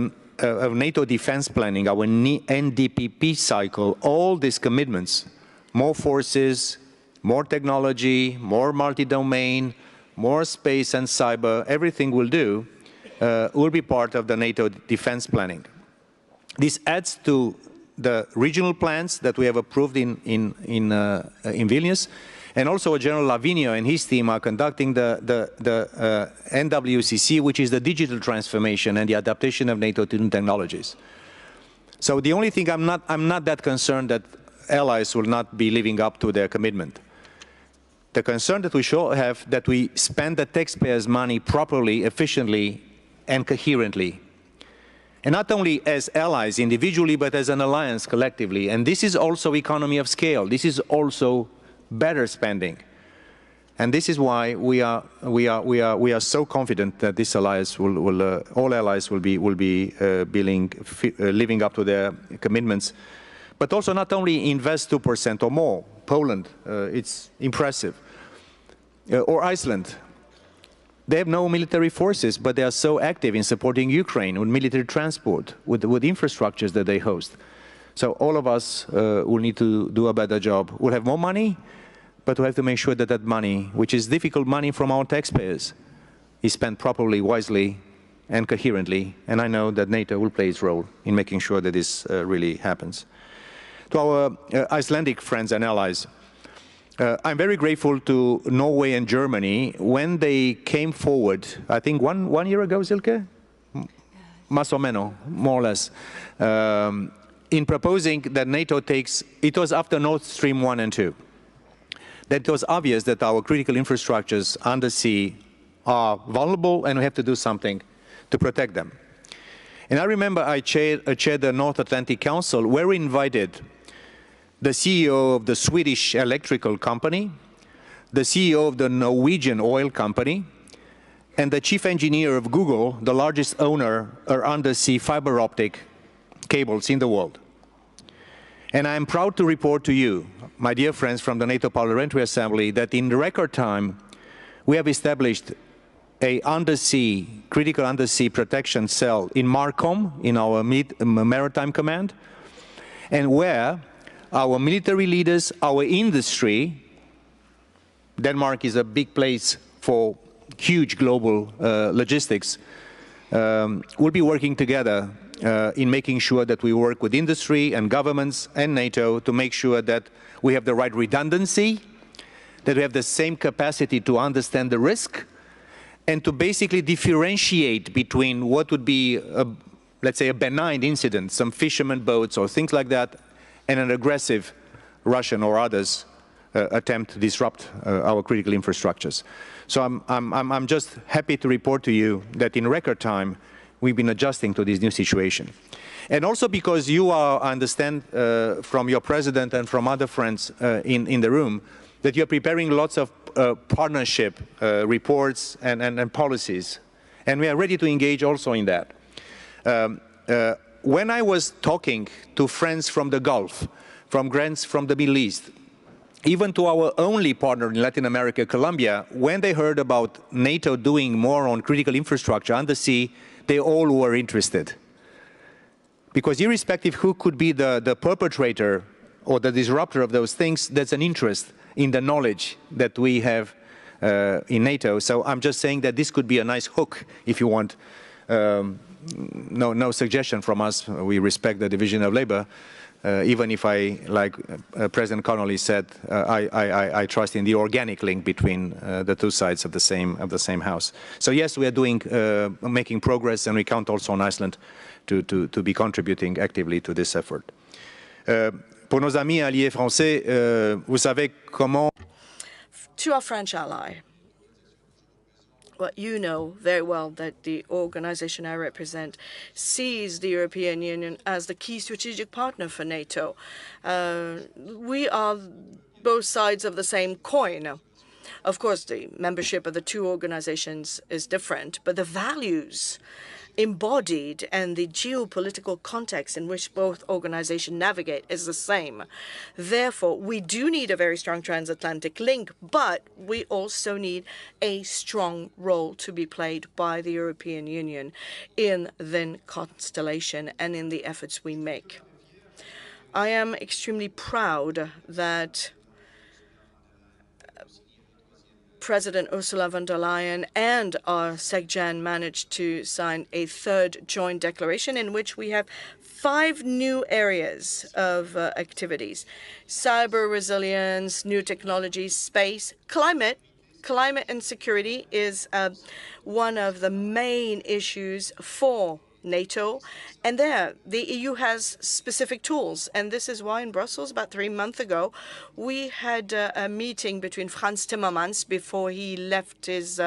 NATO defense planning, our NDPP cycle, all these commitments, more forces, more technology, more multi-domain, more space and cyber, everything we'll do will be part of the NATO defense planning. This adds to the regional plans that we have approved in Vilnius, and also General Lavinio and his team are conducting the NWCC, which is the digital transformation and the adaptation of NATO to new technologies. So the only thing I'm not that concerned that allies will not be living up to their commitment. The concern that we should have that we spend the taxpayers' money properly, efficiently, and coherently. And not only as allies individually, but as an alliance collectively. And this is also economy of scale. This is also better spending. And this is why we are so confident that this alliance all allies will be living up to their commitments. But also not only invest 2% or more. Poland, it's impressive. Or Iceland. They have no military forces, but they are so active in supporting Ukraine with military transport, with infrastructures that they host. So all of us will need to do a better job. We'll have more money, but we have to make sure that that money, which is difficult money from our taxpayers, is spent properly, wisely, and coherently. And I know that NATO will play its role in making sure that this really happens. To our Icelandic friends and allies, I'm very grateful to Norway and Germany when they came forward, I think one year ago, Silke? Más o menos, more or less, in proposing that NATO takes, it was after Nord Stream 1 and 2, that it was obvious that our critical infrastructures undersea are vulnerable and we have to do something to protect them. And I remember I chaired the North Atlantic Council where we invited the CEO of the Swedish electrical company, the CEO of the Norwegian oil company, and the chief engineer of Google, the largest owner of undersea fiber optic cables in the world. And I'm proud to report to you, my dear friends from the NATO Parliamentary Assembly, that in record time, we have established a critical undersea protection cell in Marcom, in our Maritime Command, and where our military leaders, our industry, Denmark is a big place for huge global logistics, will be working together in making sure that we work with industry and governments and NATO to make sure that we have the right redundancy, that we have the same capacity to understand the risk, and to basically differentiate between what would be, let's say, a benign incident, some fishermen boats or things like that, and an aggressive Russian or others attempt to disrupt our critical infrastructures. So I'm just happy to report to you that in record time, we've been adjusting to this new situation. And also because you are, I understand from your president and from other friends in the room, that you're preparing lots of partnership reports and policies. And we are ready to engage also in that. When I was talking to friends from the Gulf, from friends from the Middle East, even to our only partner in Latin America, Colombia, when they heard about NATO doing more on critical infrastructure undersea, they all were interested. Because irrespective who could be the perpetrator or the disruptor of those things, there's an interest in the knowledge that we have in NATO. So I'm just saying that this could be a nice hook, if you want, no suggestion from us. We respect the division of labor. Even if like President Connolly said, I trust in the organic link between the two sides of the same house. So yes, we are making progress, and we count also on Iceland to be contributing actively to this effort. Pour nos amis alliés français, vous savez comment. To our French ally, well, you know very well that the organization I represent sees the European Union as the key strategic partner for NATO. We are both sides of the same coin. Of course, the membership of the two organizations is different, but the values embodied and the geopolitical context in which both organizations navigate is the same. Therefore, we do need a very strong transatlantic link, but we also need a strong role to be played by the European Union in the constellation and in the efforts we make. I am extremely proud that President Ursula von der Leyen and our SecGen managed to sign a third joint declaration in which we have 5 new areas of activities: cyber resilience, new technologies, space, climate. Climate and security is one of the main issues for NATO, and there the EU has specific tools, and this is why in Brussels about 3 months ago we had a meeting between Frans Timmermans before he left his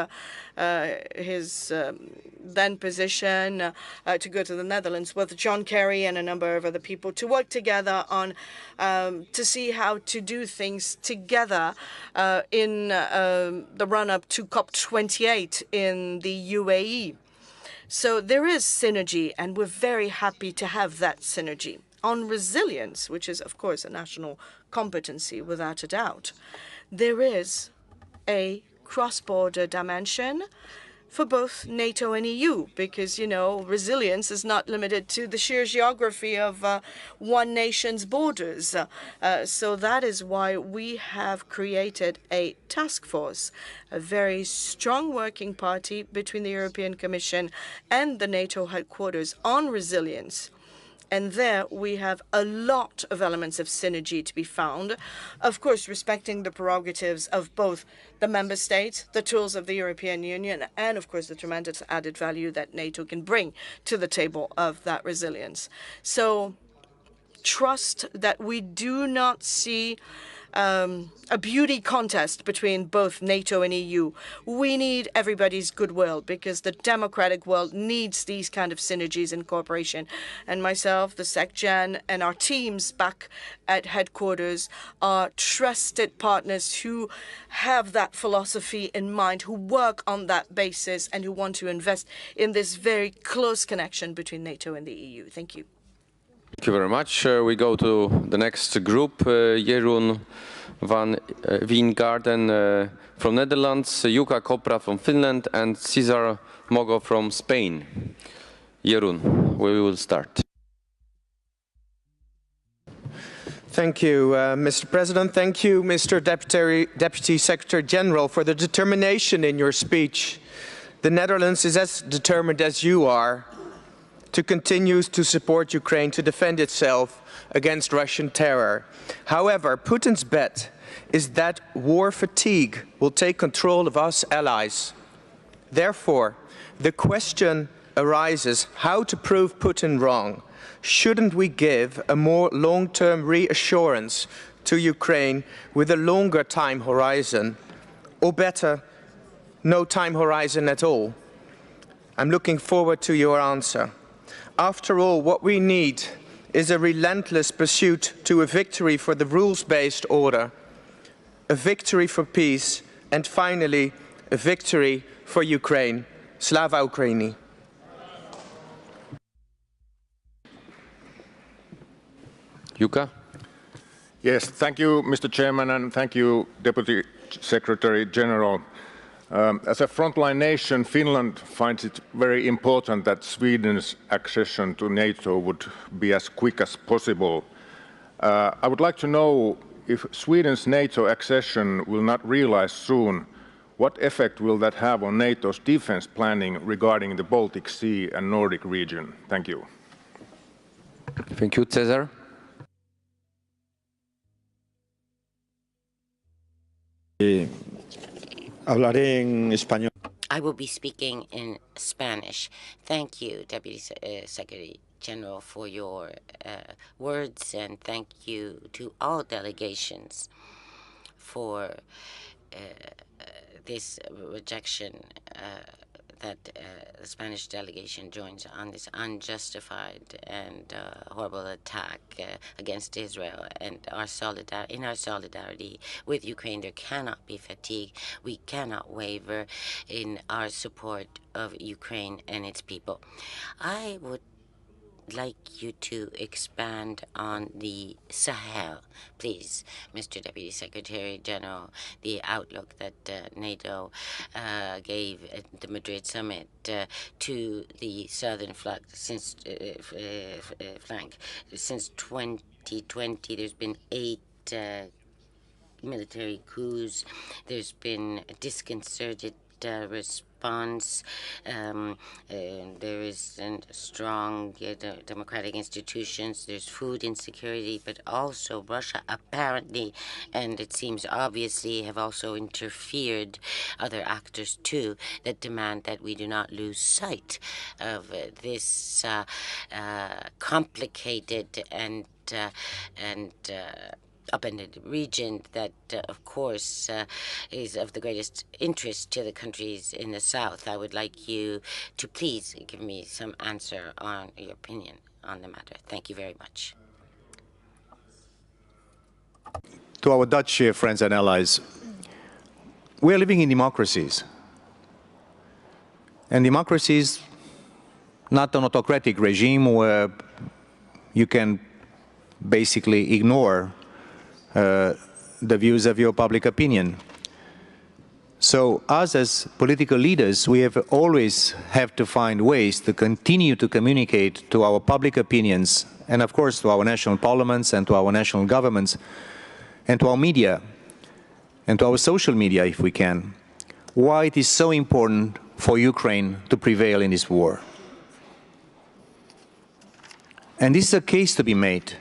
then position to go to the Netherlands with John Kerry and a number of other people to work together on to see how to do things together in the run-up to COP28 in the UAE. So there is synergy, and we're very happy to have that synergy. On resilience, which is, of course, a national competency without a doubt, there is a cross-border dimension for both NATO and EU, because, you know, resilience is not limited to the sheer geography of one nation's borders. So that is why we have created a task force, a very strong working party between the European Commission and the NATO headquarters on resilience. And there we have a lot of elements of synergy to be found, of course, respecting the prerogatives of both the member states, the tools of the European Union, and, of course, the tremendous added value that NATO can bring to the table of that resilience. So trust that we do not see a beauty contest between both NATO and EU. We need everybody's goodwill because the democratic world needs these kind of synergies and cooperation. And myself, the SecGen, and our teams back at headquarters are trusted partners who have that philosophy in mind, who work on that basis, and who want to invest in this very close connection between NATO and the EU. Thank you. Thank you very much. We go to the next group, Jeroen van Wijngaarden from Netherlands, Jukka Kopra from Finland, and Cesar Mogo from Spain. Jeroen, we will start. Thank you, Mr. President. Thank you, Mr. Deputy Secretary General, for the determination in your speech. The Netherlands is as determined as you are to continue to support Ukraine to defend itself against Russian terror. However, Putin's bet is that war fatigue will take control of us allies. Therefore, the question arises how to prove Putin wrong. Shouldn't we give a more long-term reassurance to Ukraine with a longer time horizon, or better, no time horizon at all? I'm looking forward to your answer. After all, what we need is a relentless pursuit to a victory for the rules-based order, a victory for peace, and finally, a victory for Ukraine. Slava Ukraini. Jukka? Yes, thank you, Mr. Chairman, and thank you, Deputy Secretary General. As a frontline nation, Finland finds it very important that Sweden's accession to NATO would be as quick as possible. I would like to know if Sweden's NATO accession will not realize soon, What effect will that have on NATO's defense planning regarding the Baltic Sea and Nordic region? Thank you. Thank you, Cesar. Hablaré en español. I will be speaking in Spanish. Thank you, Deputy Secretary General, for your words, and thank you to all delegations for this rejection that the Spanish delegation joins on this unjustified and horrible attack against Israel. And in our solidarity with Ukraine, there cannot be fatigue. We cannot waver in our support of Ukraine and its people. I would like you to expand on the Sahel, please, Mr. Deputy Secretary General, the outlook that NATO gave at the Madrid summit to the southern flank. Since 2020, there's been 8 military coups. There's been a disconcerted response. There is strong democratic institutions. There's food insecurity, but also Russia apparently, and it seems obviously, have also interfered, other actors too, that demand that we do not lose sight of this complicated and upended region that, of course, is of the greatest interest to the countries in the south. I would like you to please give me some answer on your opinion on the matter. Thank you very much. To our Dutch friends and allies, we are living in democracies. And democracies, not an autocratic regime where you can basically ignore the views of your public opinion. So us as political leaders, we have always have to find ways to continue to communicate to our public opinions and of course to our national parliaments and to our national governments and to our media and to our social media if we can, why it is so important for Ukraine to prevail in this war. And this is a case to be made.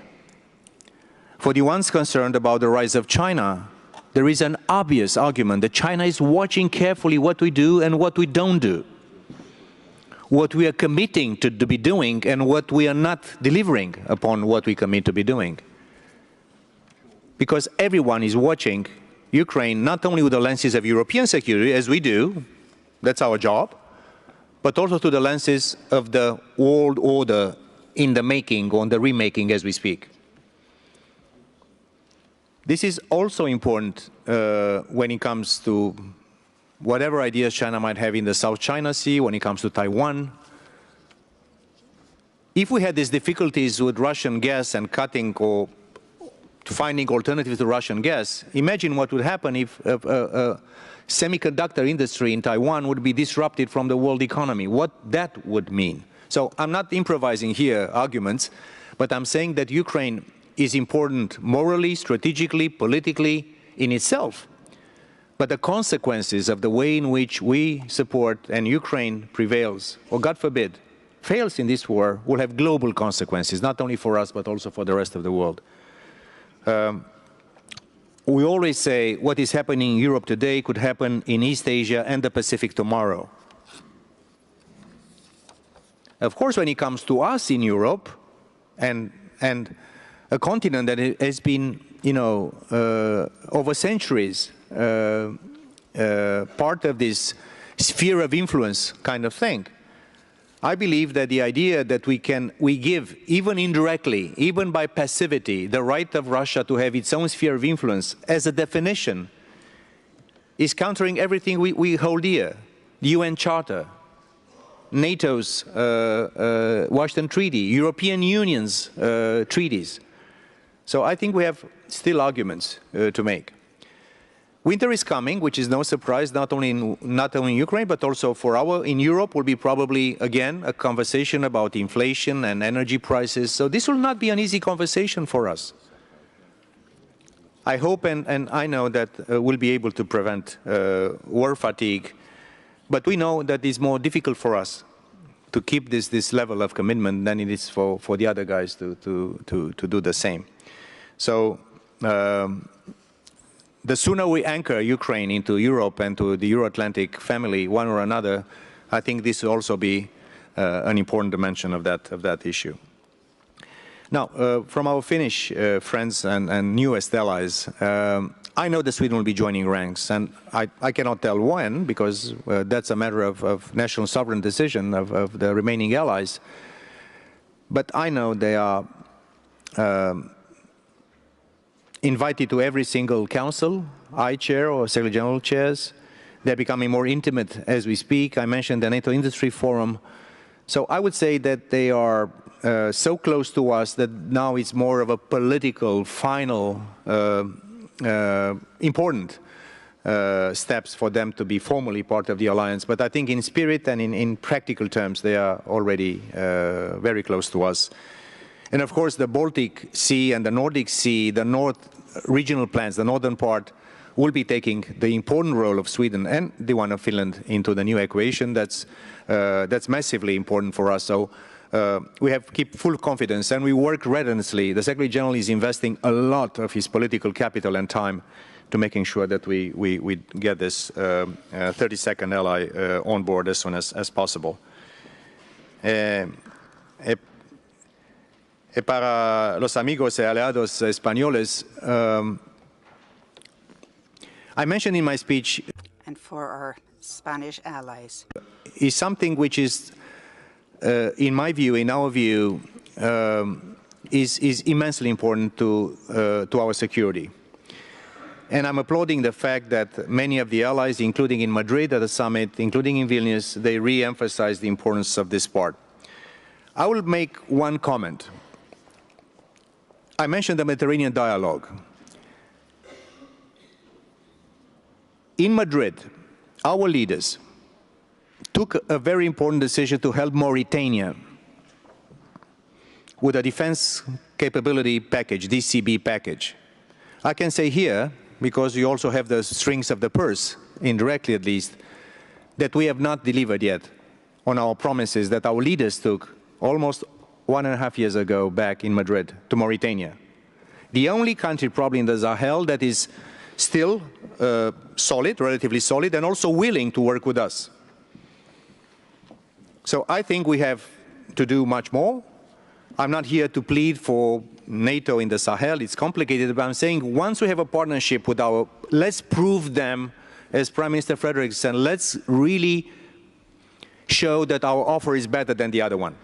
For the ones concerned about the rise of China, there is an obvious argument that China is watching carefully what we do and what we don't do, what we are committing to be doing and what we are not delivering upon what we commit to be doing. Because everyone is watching Ukraine not only with the lenses of European security, as we do, that's our job, but also through the lenses of the world order in the making or in the remaking as we speak. This is also important when it comes to whatever ideas China might have in the South China Sea, when it comes to Taiwan. If we had these difficulties with Russian gas and cutting or finding alternatives to Russian gas, imagine what would happen if a semiconductor industry in Taiwan would be disrupted from the world economy, what that would mean. So I'm not improvising here arguments, but I'm saying that Ukraine is important morally, strategically, politically in itself. But the consequences of the way in which we support and Ukraine prevails, or God forbid, fails in this war, will have global consequences, not only for us, but also for the rest of the world. We always say what is happening in Europe today could happen in East Asia and the Pacific tomorrow. Of course, when it comes to us in Europe and a continent that has been, over centuries, part of this sphere of influence kind of thing. I believe that the idea that we give, even indirectly, even by passivity, the right of Russia to have its own sphere of influence as a definition is countering everything we hold dear. The UN Charter, NATO's Washington Treaty, European Union's treaties. So I think we have still arguments to make. Winter is coming, which is no surprise, not only in Ukraine, but also in Europe will be probably, again, a conversation about inflation and energy prices. So this will not be an easy conversation for us. I hope and I know that we'll be able to prevent war fatigue, but we know that it's more difficult for us to keep this level of commitment than it is for the other guys to do the same. So the sooner we anchor Ukraine into Europe and to the Euro-Atlantic family, one or another, I think this will also be an important dimension of that issue. Now, from our Finnish friends and newest allies, I know that Sweden will be joining ranks, and I cannot tell when, because that's a matter of national sovereign decision of the remaining allies. But I know they are invited to every single council I chair or Secretary General chairs. They're becoming more intimate as we speak. I mentioned the NATO Industry Forum. So I would say that they are so close to us that now it's more of a political, final, important steps for them to be formally part of the alliance. But I think in spirit and in practical terms, they are already very close to us. And of course, the Baltic Sea and the Nordic Sea, the North regional plans, the northern part, will be taking the important role of Sweden and the one of Finland into the new equation. That's massively important for us. So we have keep full confidence, and we work relentlessly. The Secretary General is investing a lot of his political capital and time to making sure that we get this 32nd ally on board as soon as possible. Para los amigos y aliados españoles, I mentioned in my speech, and for our Spanish allies, is something which is, in my view, in our view, is immensely important to our security. And I'm applauding the fact that many of the allies, including in Madrid at the summit, including in Vilnius, they re-emphasize the importance of this part. I will make one comment. I mentioned the Mediterranean dialogue. In Madrid, our leaders took a very important decision to help Mauritania with a defense capability package, DCB package. I can say here, because you also have the strings of the purse, indirectly at least, that we have not delivered yet on our promises that our leaders took almost 1.5 years ago back in Madrid to Mauritania. The only country probably in the Sahel that is still solid, relatively solid, and also willing to work with us. So I think we have to do much more. I'm not here to plead for NATO in the Sahel. It's complicated, but I'm saying once we have a partnership with our, let's prove them, as Prime Minister Frederick said, let's really show that our offer is better than the other one.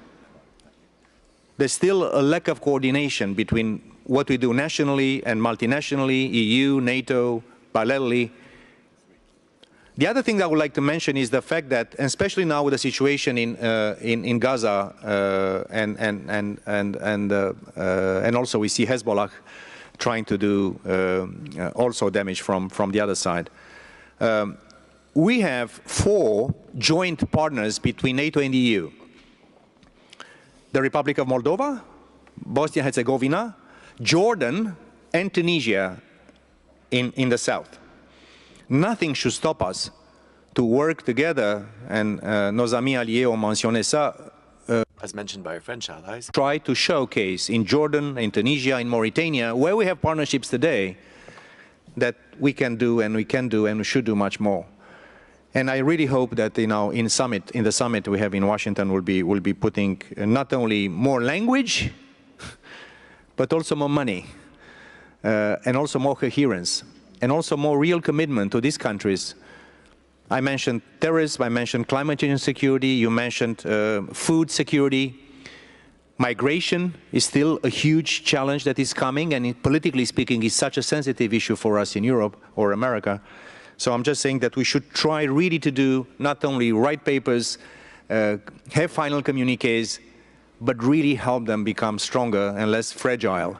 There's still a lack of coordination between what we do nationally and multinationally, EU, NATO, parallelly. The other thing that I would like to mention is the fact that, especially now with the situation in Gaza, and also we see Hezbollah trying to do also damage from the other side. We have 4 joint partners between NATO and the EU. The Republic of Moldova, Bosnia and Herzegovina, Jordan, and Tunisia in the south. Nothing should stop us to work together, and nos amis alliés ont mentionné ça, as mentioned by our French allies, try to showcase in Jordan, in Tunisia, in Mauritania, where we have partnerships today, that we can do and we should do much more. And I really hope that in the summit we have in Washington will be putting not only more language, but also more money, and also more coherence, and also more real commitment to these countries. I mentioned terrorism, I mentioned climate change and security, you mentioned food security. Migration is still a huge challenge that is coming, and politically speaking is such a sensitive issue for us in Europe or America. So I'm just saying that we should try really to do not only write papers, have final communiques, but really help them become stronger and less fragile.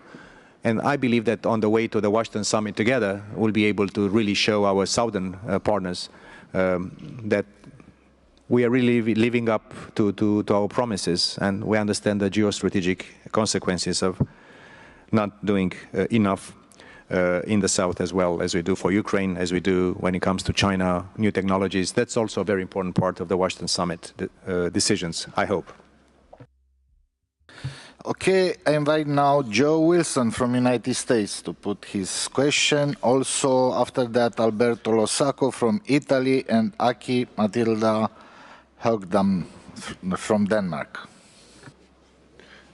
And I believe that on the way to the Washington summit together, we'll be able to really show our southern partners that we are really living up to our promises, and we understand the geostrategic consequences of not doing enough in the south as well, as we do for Ukraine, as we do when it comes to China, new technologies. That's also a very important part of the Washington Summit decisions, I hope. Okay, I invite now Joe Wilson from United States to put his question. Also, after that, Alberto Losacco from Italy and Aki Matilda Högdam from Denmark.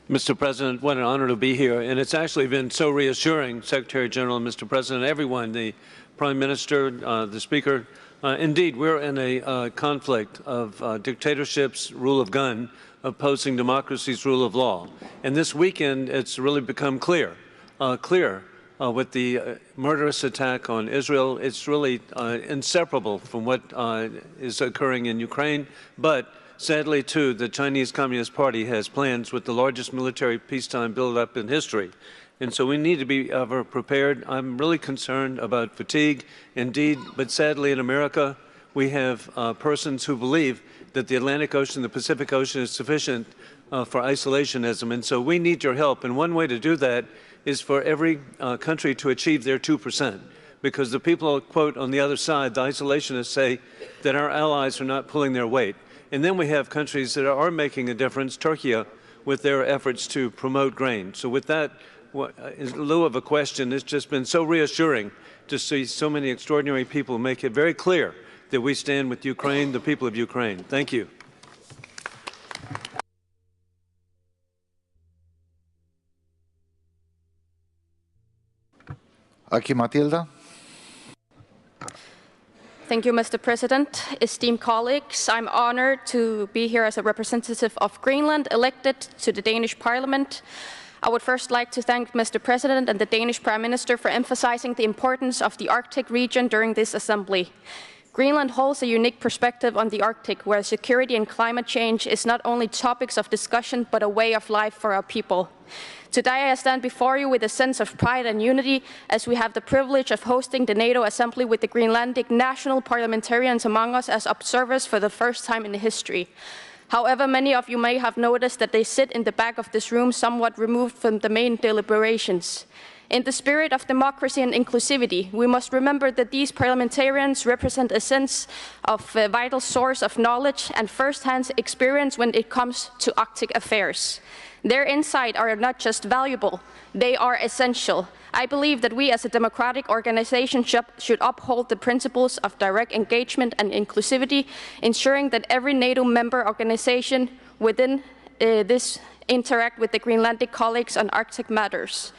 Mr. President, what an honor to be here. And it's actually been so reassuring, Secretary General, Mr. President, everyone, the Prime Minister, the Speaker. Indeed, we're in a conflict of dictatorships, rule of gun, opposing democracy's rule of law. And this weekend, it's really become clear with the murderous attack on Israel. It's really inseparable from what is occurring in Ukraine. But sadly, too, the Chinese Communist Party has plans with the largest military peacetime buildup in history. And so we need to be ever prepared. I'm really concerned about fatigue, indeed, but sadly in America, we have persons who believe that the Atlantic Ocean, the Pacific Ocean is sufficient for isolationism. And so we need your help. And one way to do that is for every country to achieve their 2%. Because the people, quote, on the other side, the isolationists say that our allies are not pulling their weight. And then we have countries that are making a difference, Turkey, with their efforts to promote grain. So with that, in lieu of a question, it's just been so reassuring to see so many extraordinary people make it very clear that we stand with Ukraine, the people of Ukraine. Thank you. Aki Matilda. Thank you, Mr. President. Esteemed colleagues, I'm honored to be here as a representative of Greenland elected to the Danish Parliament. I would first like to thank Mr. President and the Danish Prime Minister for emphasizing the importance of the Arctic region during this assembly. Greenland holds a unique perspective on the Arctic, where security and climate change is not only topics of discussion, but a way of life for our people. Today, I stand before you with a sense of pride and unity, as we have the privilege of hosting the NATO Assembly with the Greenlandic national parliamentarians among us as observers for the first time in history. However, many of you may have noticed that they sit in the back of this room, somewhat removed from the main deliberations. In the spirit of democracy and inclusivity, we must remember that these parliamentarians represent a sense of a vital source of knowledge and first-hand experience when it comes to Arctic affairs. Their insights are not just valuable, they are essential. I believe that we as a democratic organization should uphold the principles of direct engagement and inclusivity, ensuring that every NATO member organization within this interact with the Greenlandic colleagues on Arctic matters.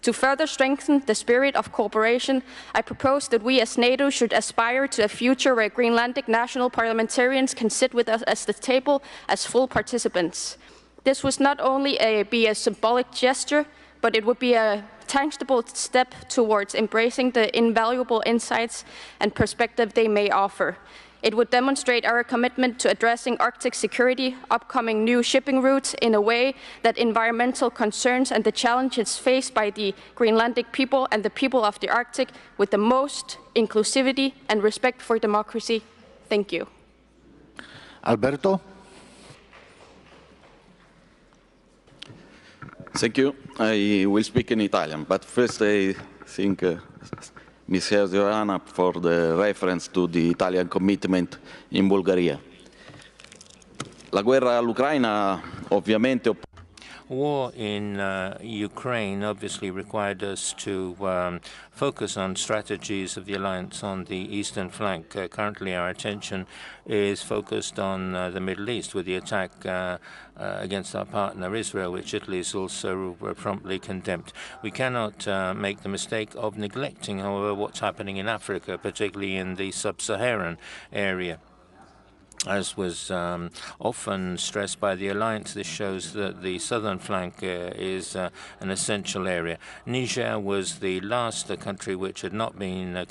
To further strengthen the spirit of cooperation, I propose that we as NATO should aspire to a future where Greenlandic national parliamentarians can sit with us at the table as full participants. This would not only be a symbolic gesture, but it would be a tangible step towards embracing the invaluable insights and perspective they may offer. It would demonstrate our commitment to addressing Arctic security, upcoming new shipping routes in a way that environmental concerns and the challenges faced by the Greenlandic people and the people of the Arctic with the most inclusivity and respect for democracy. Thank you. Alberto. Thank you. I will speak in Italian, but first I think Ms. Herziana for the reference to the Italian commitment in Bulgaria. La guerra all'Ucraina ovviamente. War in Ukraine obviously required us to focus on strategies of the alliance on the eastern flank. Currently, our attention is focused on the Middle East with the attack against our partner Israel, which Italy has also promptly condemned. We cannot make the mistake of neglecting, however, what's happening in Africa, particularly in the sub-Saharan area. As was often stressed by the alliance, this shows that the southern flank is an essential area. Niger was the last country which had not been